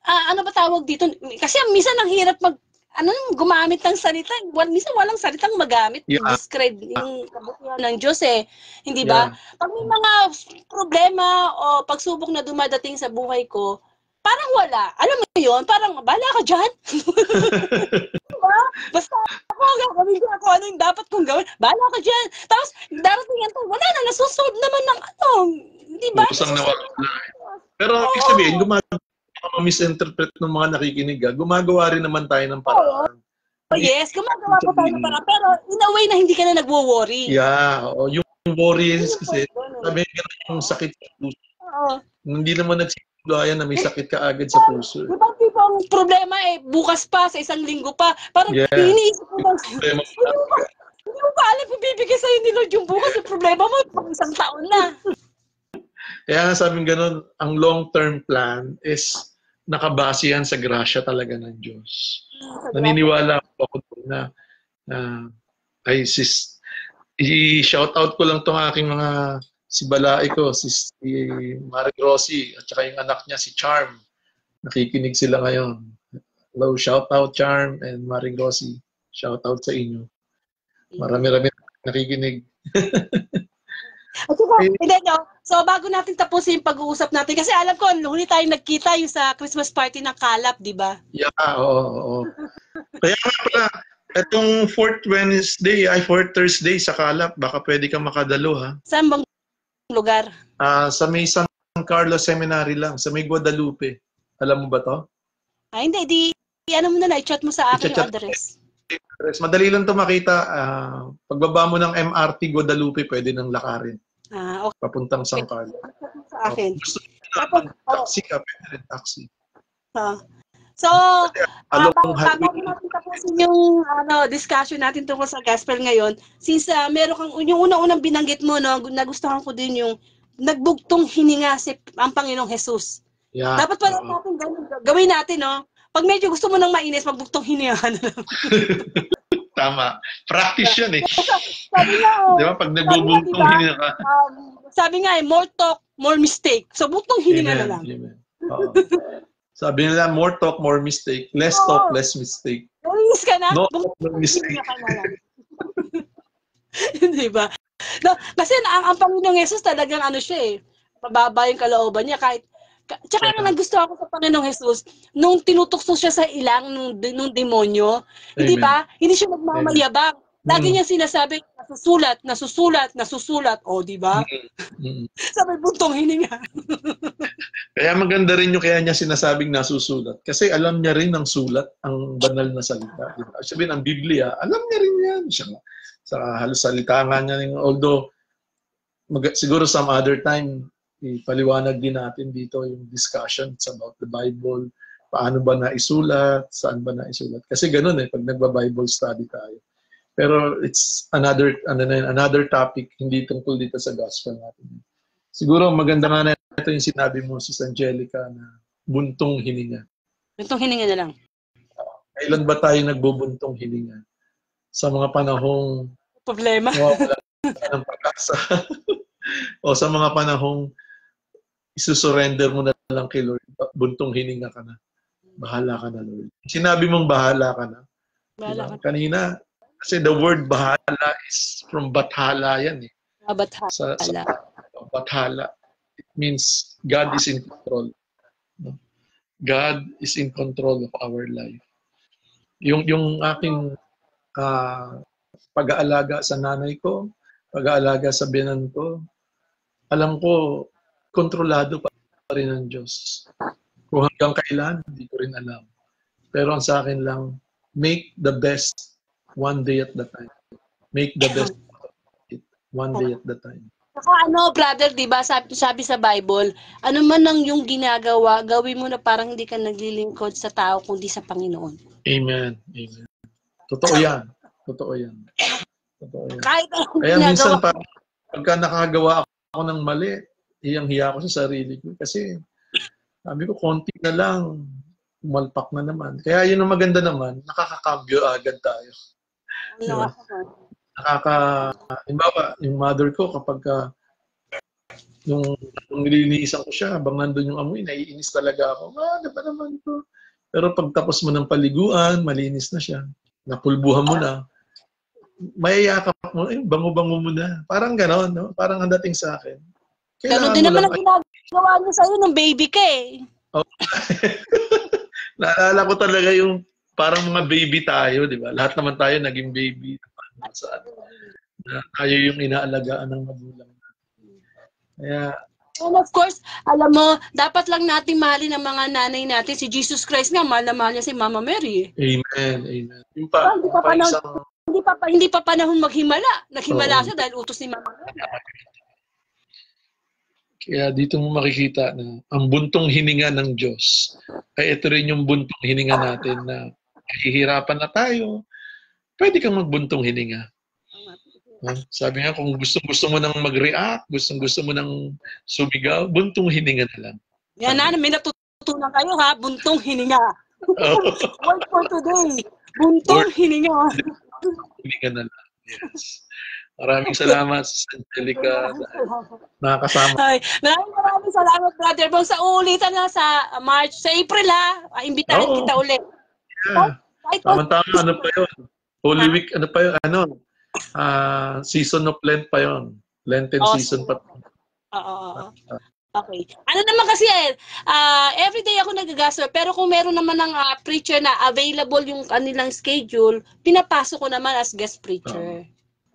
ano ba tawag dito? Kasi minsan ang hirap gumamit ng salita. Minsan walang salitang magamit to describe yung kabutihan ng Diyos eh. Hindi ba? Yeah. Pag may mga problema o pagsubok na dumadating sa buhay ko, parang wala. Alam mo yun? Parang, bahala ka dyan. Diba? Basta gagawin ko ano yung dapat kong gawin. Bahala ka dyan. Tapos, darating yan to, wala na, nasusolve naman ng ano. Di ba? Pero, ibig sabihin, misinterpret ng mga nakikinig, gumagawa rin naman tayo ng paraan. Oh, yes, gumagawa po tayo ng paraan. Pero in a way na hindi ka na nagwo-worry. Yeah, yung worry is kasi, sabi nga yung sakit sa puso. Hindi naman nagsimulayan na may sakit ka agad sa puso. Diba ang problema bukas pa, sa isang linggo pa. Parang iniisip mo lang. Hindi mo pa alam kung bibigay sa'yo ni Lord yung bukas. Yung problema mo, pang isang taon na. Kaya nga sabi nga ang long-term plan is nakabase yan sa grasya talaga ng Diyos. Naniniwala ako na i-shout out ko lang itong aking mga sibalai ko, si Marie Rosie, at saka yung anak niya si Charm. Nakikinig sila ngayon. Hello, shout out Charm and Marie Rosie. Shout out sa inyo. Marami-rami nakikinig. Hindi, no? So, bago natin tapusin yung pag-uusap natin, kasi alam ko, huli tayo nagkita yung sa Christmas party ng Kalap, di ba? Yeah, oo. Kaya nga pala, itong fourth Thursday sa Kalap, baka pwede kang makadalo, ha? Saan bang lugar? Sa may San Carlos Seminary lang, sa may Guadalupe. Alam mo ba to? Hindi. Ano mo na, i-chat mo sa aking address. Madali lang to makita. Pagbaba mo ng MRT Guadalupe, pwede nang lakarin. Okay. Papuntang San Carlos. Sa akin. Gusto mo na taxi ka, pwede rin taxi. So, bago natin tapusin yung discussion natin tungkol sa gospel ngayon, since meron kang, yung unang-unang binanggit mo, no, nagustuhan ko din yung nagbugtong hininga ang Panginoong Jesus. Yeah. Dapat pala natin gawin natin, no? Pag medyo gusto mo nang mainis, magbugtong hininga na lang. Tama. Practice yan eh. Sabi nga, di ba? Pag nagbubugtong hininga ka. Sabi nga more talk, more mistake. So, bugtong hininga na lang. Sabi nila, more talk, more mistake. Less talk, less mistake. Nainis ka na? No talk, no mistake. Diba? No, kasi ang Panginoong Yesus talagang siya pababa yung kalooban niya kahit. Tsaka ang nagustuhan ko sa Panginoong Jesus, nung tinutukso siya sa ilang nung demonyo, hindi ba? Hindi siya nagmamayabang. Lagi niya sinasabi, nasusulat. O, di ba? Sabi, buntong hininga. Kaya maganda rin yung kaya niya sinasabing nasusulat. Kasi alam niya rin ang sulat, ang banal na salita. Diba? Sabihin, ang Biblia, alam niya rin yan. Sa halos salita nga niya. Although, siguro some other time, ipaliwanag din natin dito yung discussions about the Bible, paano ba naisulat, saan ba naisulat. Kasi ganun pag nagba-Bible study tayo. Pero it's another topic, hindi tungkol dito sa gospel natin. Siguro maganda nga na ito yung sinabi mo, Sis Angelica, na buntong hininga. Itong hininga na lang. Kailan ba tayo nagbubuntong hininga? Sa mga panahong Problema. nawawala ka ng pag-asa. O sa mga panahong isusurrender mo na lang kay Lord, buntong hininga ka na. Bahala ka na, Lord. Sinabi mong bahala ka na. Bahala Diba? ka. Kanina, kasi the word bahala is from bathala yan eh. Bathala. Sa bathala. It means God is in control. God is in control of our life. Yung aking pag-aalaga sa nanay ko, pag-aalaga sa binan ko, alam ko, kontrolado pa rin ng Diyos. Kung hanggang kailan, hindi ko rin alam. Pero ang sa akin lang, make the best one day at the time. Make the best one day at the time. Saka brother, di ba, sabi sa Bible, ano man ang yung ginagawa, gawin mo na parang hindi ka naglilingkod sa tao, kundi sa Panginoon. Amen. Amen. Totoo yan. Totoo yan. Totoo yan. Kahit anong Kaya ginagawa. minsan, pagka nakagawa ako ng mali, hiyang-hiya ko sa sarili ko. Kasi, sabi ko, konti na lang, umalpak na naman. Kaya yun ang maganda naman, nakakakambyo agad tayo. Diba? Halimbawa, yung mother ko, kapag nung nililinisan ko siya, habang nandun yung amoy, naiinis talaga ako. Ano ba naman ito? Pero pagtapos mo ng paliguan, malinis na siya. Napulbuhan mo na. Mayayakap mo, bango-bango mo na. Parang gano'n, no? Parang ang dating sa akin. Ganun din naman ang ginagawa niyo sa'yo nung baby ka eh. Oh. Naalala ko talaga yung parang mga baby tayo, di ba? Lahat naman tayo naging baby. Na tayo yung inaalagaan ng magulang. Kaya, And of course, alam mo, dapat lang natin mahalin ang mga nanay natin. Si Jesus Christ nga, mahal na mahal niya si Mama Mary. amen, amen. Yung Hindi pa panahon maghimala. Naghimala siya dahil utos ni Mama Mary. Kaya dito mo makikita na ang buntong hininga ng Diyos ay ito rin yung buntong hininga natin na hihirapan na tayo. Pwede kang magbuntong hininga. Sabi nga, kung gusto mo nang mag-react, gusto mo nang sumigaw, buntong hininga na lang. Yan na, may natutunan kayo ha, buntong hininga. Word for today, buntong hininga. Hininga na lang, yes. Maraming salamat sa Angelica. Nakakasama. Ay, maraming salamat, Brother Bong. Sa uulitan na sa March, sa April ha, imbitahin kita ulit. Yeah. Tama-tama, ano pa yun? Holy Week, ano pa yun? Season of Lent pa yun. Lenten season pa. Oo. Okay. Ano naman kasi everyday ako nagagastos, pero kung meron naman ng preacher na available yung kanilang schedule, pinapasok ko naman as guest preacher.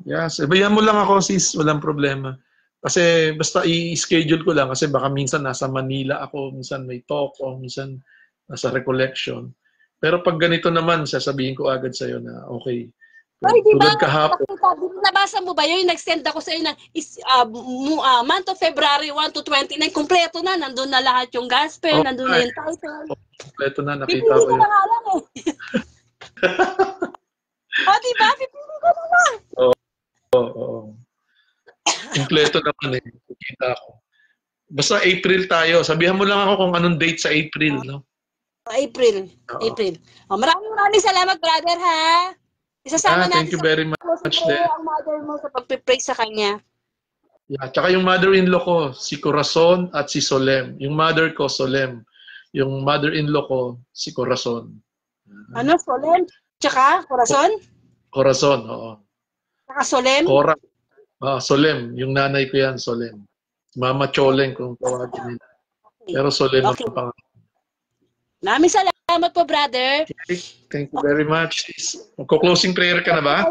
Yes. Bayan mo lang ako, sis. Walang problema. Kasi basta i-schedule ko lang kasi baka minsan nasa Manila ako, minsan may talk o minsan nasa recollection. Pero pag ganito naman, sasabihin ko agad sa'yo na okay. Ay, di ba? Tulad kahapon. Nabasa mo ba yun? Nag-send ako sa'yo na month of February 1 to 29. Kompleto na. Nandun na lahat yung gospel. Nandun na yung title. Kompleto na. Nakita Pipili ko ko yun. na nga lang eh. O, di ba? Pipili ko na lang. Oo. Kompleto naman eh. Nakita ko. Basta April tayo. Sabihan mo lang ako kung anong date sa April, no? April. O, maraming salamat, brother, ha? Isasama natin thank you very much. ang mother mo sa pagpipray sa kanya. Yeah, tsaka yung mother-in-law ko, si Corazon at si Solem. Yung mother ko, Solem. Yung mother-in-law ko, si Corazon. Ano, Solem? Tsaka, Corazon? Corazon, oo. Tsaka Solem? Solem. Yung nanay ko yan, Solem. Mama Choleng kung tawagin nila. Pero Solem ang pangalan. Maraming salamat po, brother. Thank you very much. Magko-closing prayer ka na ba?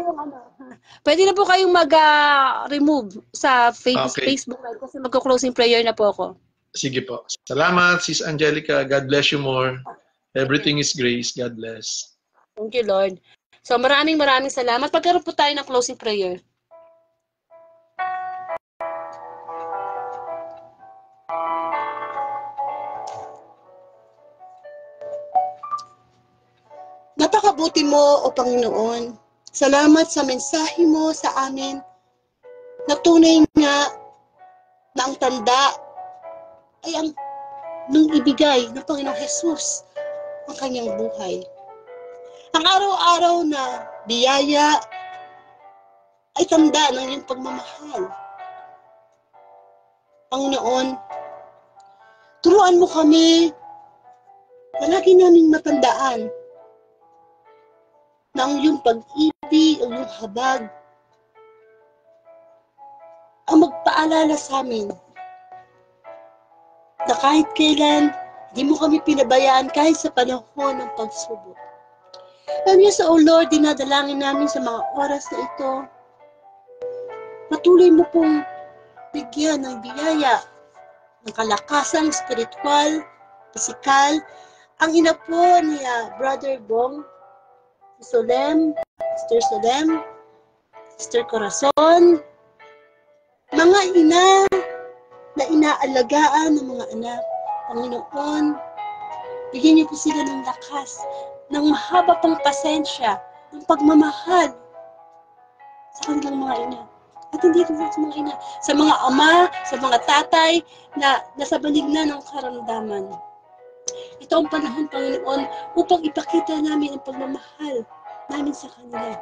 Pwede na po kayong mag-remove sa Facebook Live kasi magko-closing prayer na po ako. Sige po. Salamat, Sis Angelica. God bless you more. Everything is grace. God bless. Thank you, Lord. So maraming salamat. Pagkaroon po tayo ng closing prayer. Napakabuti mo, O Panginoon. Salamat sa mensahe mo sa amin na tunay nga na ang tanda ay ang nung ibigay ng Panginoong Jesus ang kanyang buhay. Ang araw-araw na biyaya ay tanda ng iyong pagmamahal. Panginoon, turuan mo kami na lagi naming matandaan na ang iyong pag-ibig, ang iyong habag, ang magpaalala sa amin na kahit kailan, di mo kami pinabayaan kahit sa panahon ng pagsubok. And yes, O Lord, dinadalangin namin sa mga oras na ito, patuloy mo pong bigyan ng biyaya, ng kalakasan spiritual, pisikal, ang ina po ni Brother Bong, Solem, Sister Corazon, mga ina na inaalagaan ng mga anak. Panginoon, bigyan niyo po sila ng lakas, ng mahaba pang pasensya, ng pagmamahal sa kanilang mga ina. At hindi rin sa mga ina, sa mga ama, sa mga tatay na nasa balig na ng karamdaman. Ito ang panahon, Panginoon, upang ipakita namin ang pagmamahal namin sa kanila.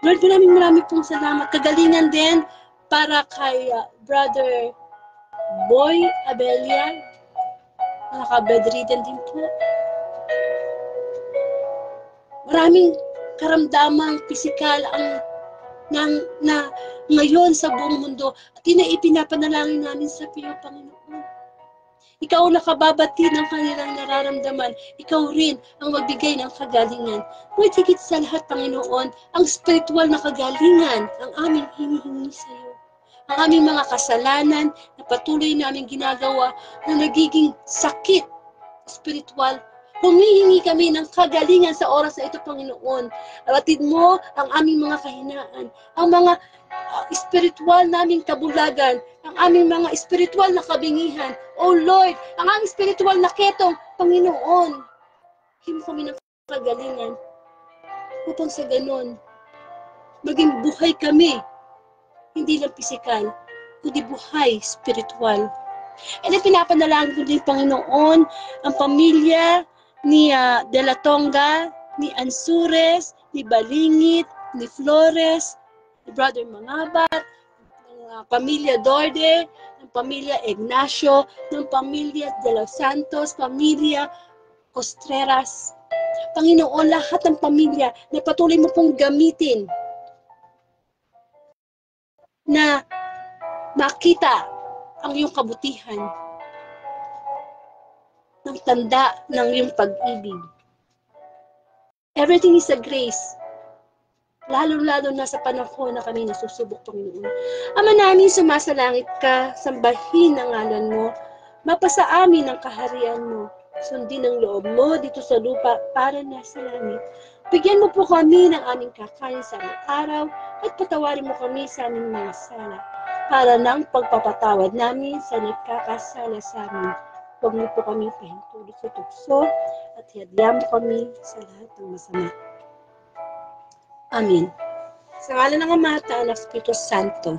Lord, marami pong salamat. Kagalingan din para kay Brother Boy Abelia, naka-bedridden din po. Maraming karamdamang pisikal ang na ngayon sa buong mundo at ipinapanalangin namin sa iyo, Panginoon. Ikaw ang nakababati ng kanilang nararamdaman. Ikaw rin ang magbigay ng kagalingan. Ngunit higit sa lahat, Panginoon, ang spiritual na kagalingan ang aming hinihingi sa iyo. Ang aming mga kasalanan na patuloy namin ginagawa na nagiging sakit spiritual. Humihingi kami ng kagalingan sa oras na ito, Panginoon. Alatid mo ang aming mga kahinaan, ang mga spiritual naming kabulagan, ang aming mga spiritual na kabingihan. O Lord, ang aming spiritual na ketong, Panginoon, himo kami ng kagalingan upang sa ganon, maging buhay kami, hindi lang pisikal, kundi buhay spiritual. And pinapanalangin ko din, Panginoon, ang pamilya ni De La Tonga, ni Ansures, ni Balingit, ni Flores, ni Brother Mangabat, ng pamilya Dorde, ng pamilya Ignacio, ng pamilya De Los Santos, pamilya Costreras. Panginoon, lahat ng pamilya na patuloy mo pong gamitin na makita ang iyong kabutihan ng tanda ng iyong pag-ibig. Everything is a grace. Lalo-lalo na sa panahon na kami nasusubok, Panginoon. Ama namin, sumasalangit ka, sambahin ang ngalan mo, mapasa amin ang kaharian mo, sundin ang loob mo dito sa lupa para nasa langit. Bigyan mo po kami ng aming kakain sa araw at patawarin mo kami sa aming mga sala para ng pagpapatawad namin sa nagkakasala sa amin. Huwag mo po kami pahintulot sa tukso at hiyadyan mo kami sa lahat ng masama. Amen. Sa ngalan ng Ama at ng Espiritu Santo.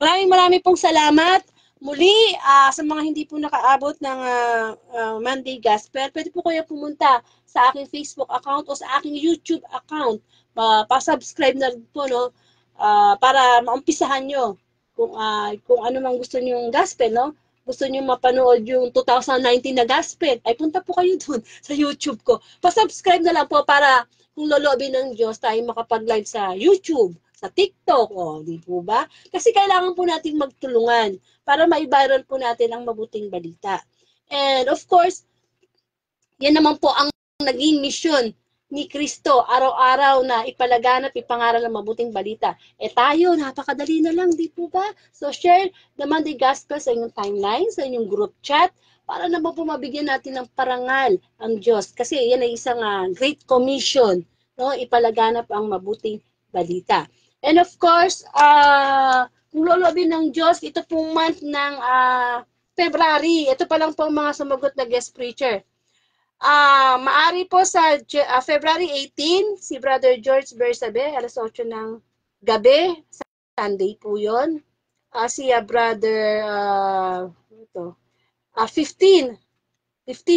Maraming pong salamat. Muli, sa mga hindi po nakaabot ng Monday Gospel, pwede po kayo pumunta sa aking Facebook account o sa aking YouTube account. Pa-subscribe na po, no? Para maumpisahan nyo kung ano mang gusto nyo yung gospel, no? Gusto nyo mapanood yung 2019 na gospel, ay punta po kayo dun sa YouTube ko. Pa-subscribe na lang po para kung lolobin ng Diyos tayo makapag-live sa YouTube, sa TikTok, di po ba? Kasi kailangan po natin magtulungan para ma-viral po natin ang mabuting balita. And of course, yan naman po ang naging mission ni Kristo, araw-araw na ipalaganap, ipangaral ng mabuting balita. Tayo, napakadali na lang, di po ba? So share the Monday Gospel sa inyong timeline, sa inyong group chat, para naman po mabigyan natin ng parangal ang Diyos. Kasi yan ay isang great commission, no? Ipalaganap ang mabuting balita. And of course, kung lolobin ng Diyos, ito pong month ng February. Ito pa lang po mga sumagot na guest preacher. Maari po sa February 18, si Brother George Bersabe, alas 8 ng gabi, Sunday po yun. si brother, ito, 15,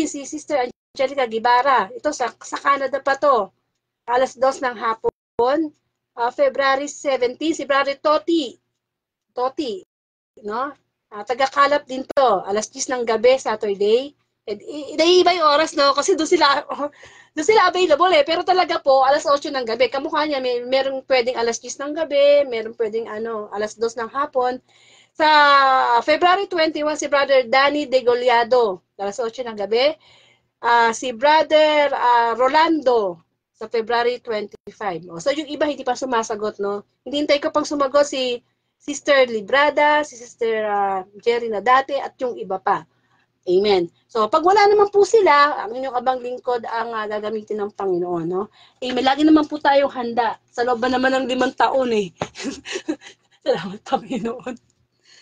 si Sister Angelica Guevara. Ito, sa Canada pa to. Alas 2 ng hapon. February 17, si brother Toti, no? Taga-Calap din to. Alas 10 ng gabi, Saturday. Iba yung oras, no? Kasi doon sila available eh. Pero talaga po, alas 8 ng gabi. Kamukha niya, merong pwedeng alas 10 ng gabi, merong pwedeng alas 2 ng hapon. Sa February 21, si Brother Danny De Goliado, alas 8 ng gabi. Si Brother Rolando, sa February 25. So yung iba hindi pa sumasagot, no? Hinihintay ko pang sumagot si Sister Librada, si Sister Jerry Nadate, at yung iba pa. Amen. So, pag wala naman po sila, ang inyong abang lingkod ang gagamitin ng Panginoon, no? Amen. Lagi naman po tayong handa. Sa loob naman ng 5 taon, eh. Salamat, Panginoon.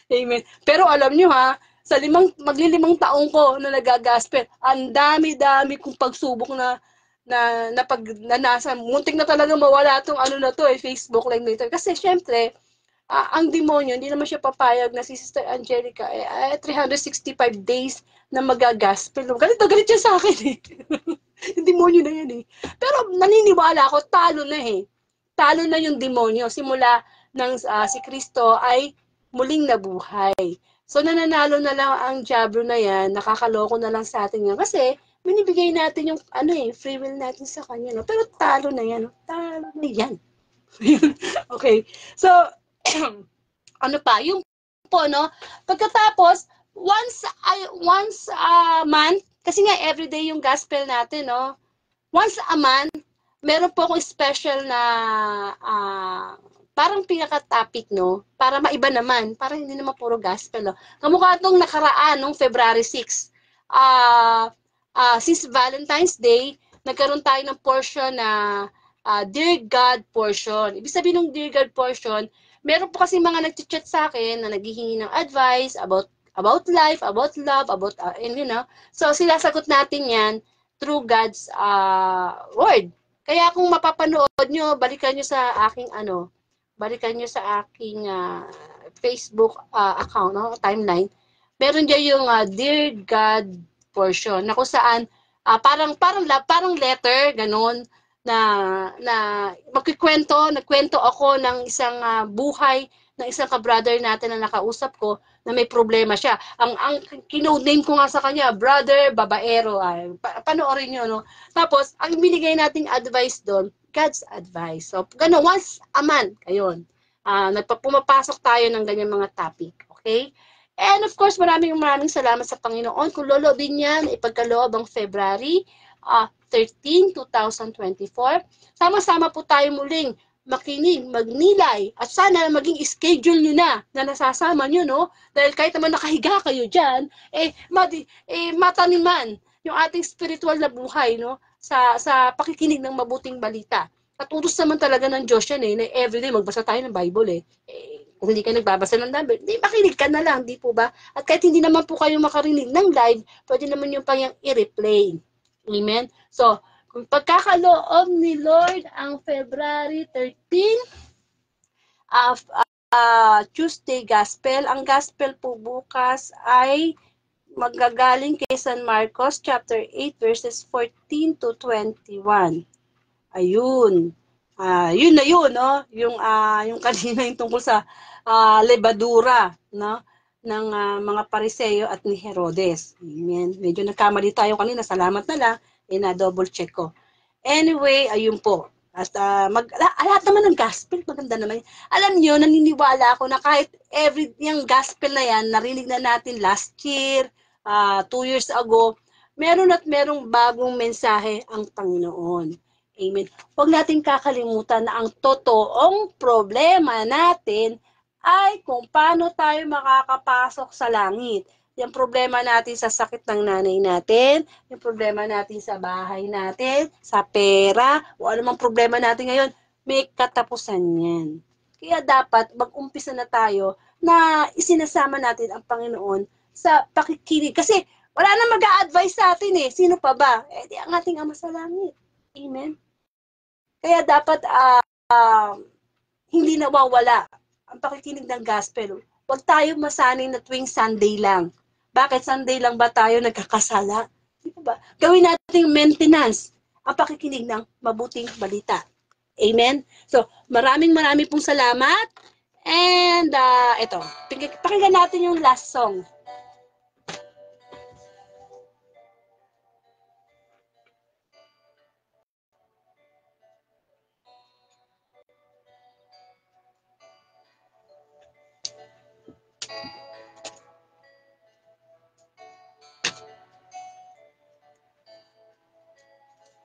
Amen. Pero alam nyo, ha, sa magli-5 taon ko na nagagaspel, ang dami-dami kong pagsubok na nasa, muntik na talaga mawala itong na to, Facebook like later. Kasi, syempre, ang demonyo, hindi naman siya papayag na si Sister Angelica 365 days na magagaspel. Galit na galit siya sa akin eh. Yung demonyo na yan eh. Pero naniniwala ako, talo na eh. Talo na yung demonyo. Simula ng si Kristo ay muling nabuhay. So nananalo na lang ang diablo na yan, nakakaloko na lang sa atin yan. Kasi binibigay natin yung free will natin sa kanya. No? Pero talo na yan. No? Talo na yan. Okay. So, yung po, no? Pagkatapos, once a month, kasi nga everyday yung gospel natin, no? Once a month, meron po akong special na parang pinaka-topic, no? Para maiba naman, para hindi naman puro gospel, no? Kamukha itong nakaraan, nung February 6. Since Valentine's Day, nagkaroon tayo ng portion na Dear God portion. Ibig sabihin ng Dear God portion, meron po kasi mga nag-chat sa akin na naghihingi ng advice about life, about love, about, so sinasagot natin yan through God's word. Kaya kung mapapanood nyo, balikan nyo sa aking Facebook account, no? Timeline. Meron dyan yung Dear God portion, na kung saan, parang letter, ganun, na nagkwento ako ng isang buhay ng isang ka-brother natin na nakausap ko na may problema siya. Ang kinode-name ko nga sa kanya, Brother Babaero. Panoorin nyo, no? Tapos, ang binigay nating advice doon, God's advice. So, gano'n, once a month, ayun. Pumapasok tayo ng ganyan mga topic. Okay? And of course, maraming salamat sa Panginoon. Kung loloobin yan, ipagkaloob ang February 13, 2024. Sama-sama po tayo muling makinig, magnilay, at sana maging schedule nyo na nasasama nyo, no? Dahil kahit naman nakahiga kayo dyan, mataniman yung ating spiritual na buhay, no? Sa pakikinig ng mabuting balita. At utos naman talaga ng Diyos yan, na everyday magbasa tayo ng Bible, Kung hindi ka nagbabasa ng Bible, makinig ka na lang, di po ba? At kahit hindi naman po kayo makarinig ng live, pwede naman yung pang i-replay. Amen? So, kung pagkakaloob ni Lord ang February 13, Tuesday Gospel, ang Gospel po bukas ay magagaling kay San Marcos chapter 8 verses 14 to 21. Ayun. Yun na yun, no? Yung kanina yung tungkol sa lebadura, no? Ng mga Pariseo at ni Herodes. Amen. Medyo nagkamali tayo kanina. Salamat na lang. Na-double check ko. Anyway, ayun po. At lahat naman ng gospel, maganda naman. Alam nyo, naniniwala ako na kahit yung gospel na yan, narinig na natin last year, 2 years ago, merong bagong mensahe ang Panginoon. Amen. Huwag natin kakalimutan na ang totoong problema natin ay kung paano tayo makakapasok sa langit. Yung problema natin sa sakit ng nanay natin, yung problema natin sa bahay natin, sa pera, o anumang problema natin ngayon, may katapusan yan. Kaya dapat mag-umpisa na tayo na isinasama natin ang Panginoon sa pakikinig. Kasi wala na mag-a-advise sa atin Sino pa ba? Di ang ating Ama sa langit. Amen? Kaya dapat hindi nawawala ang pakikinig ng gospel. Huwag tayo masanay na tuwing Sunday lang. Bakit Sunday lang ba tayo nagkakasala? Di ba? Gawin natin maintenance ang pakikinig ng mabuting balita. Amen? So, maraming pong salamat. And, ito, pakinggan natin yung last song.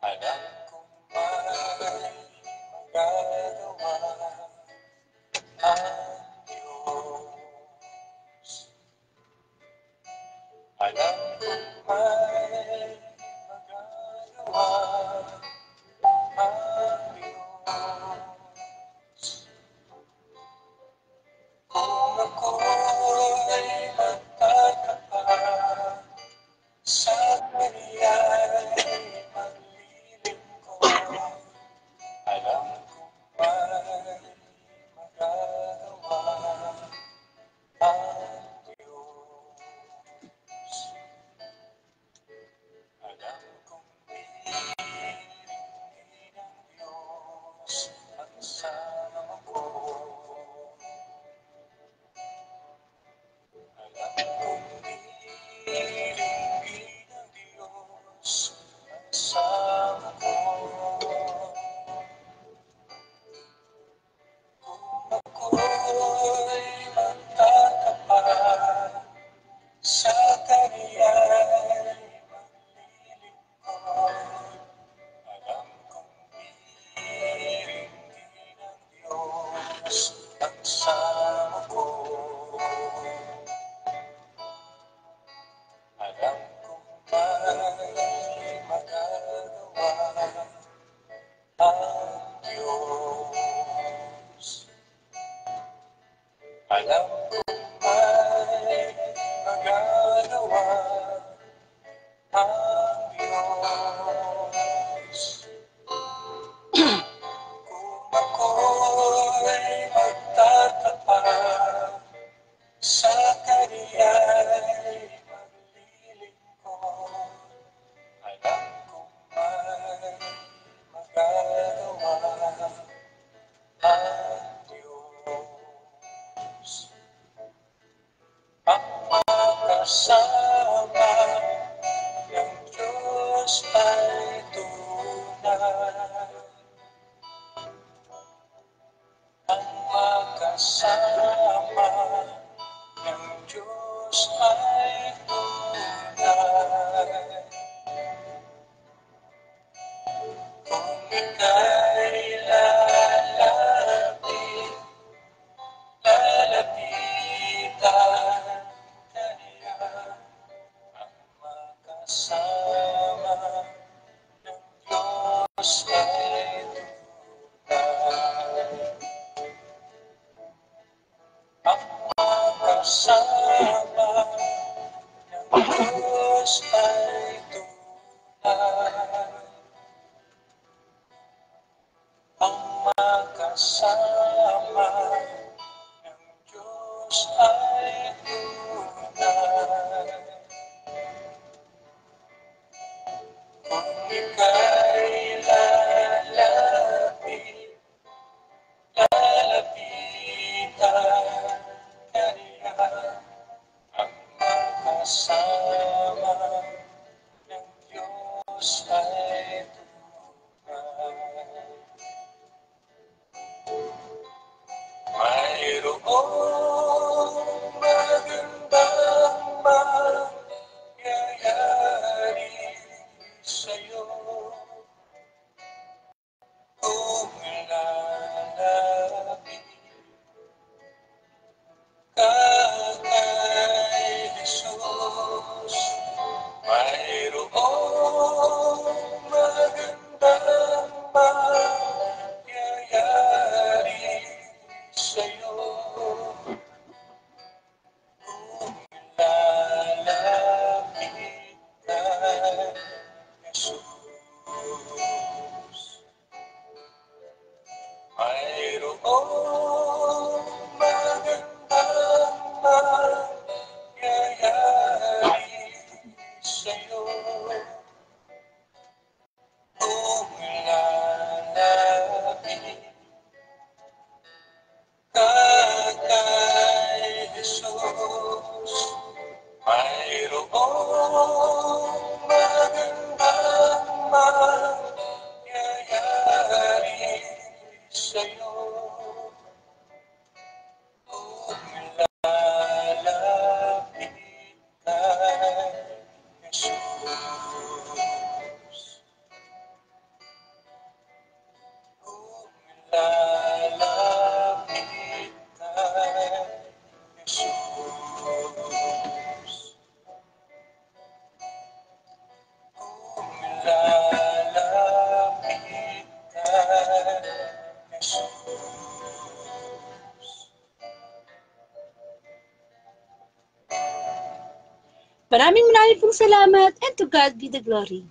Alam kong may magagawa ang Diyos. Alam kong may magagawa ang Diyos. Kung ako'y magtatapat sa Kaniya'y maglilingkod, alam kong may magagawa ang Diyos. Alam kong hihingi ng Diyos ang sama ko. Alam kong hihingi ng Diyos ang sama ko. Kung ako'y magtatapat sa Kaniya'y maglilingkod, alam kong hihingi ng Diyos ang sama ko. Alam kong may magagawa ang Diyos. Alam kong may magagawa ang Diyos. Kung ako'y magtatapat sa Kaniya'y maglilingkod, alam kong may magagawa ang Diyos. Ang makasama ng Diyos ay tunay. Ang makasama ng Diyos ay tunay. Kung ika'y lalapitan kaniya, ang makasama ng Diyos ay tunay. Ang makasama ng Diyos ay tunay. Ang makasama ng Diyos ay tunay. Kung ika'y lalapitan kaniya, ang makasama ng Diyos ay tunay. Mayroong magandang mangyayari sa'yo kung lalapit ka kay Jesus. Mayroong magandang mangyayari sa'yo kung lalapit kay Jesus. Mayroong magandang Maraming pong salamat and to God be the glory.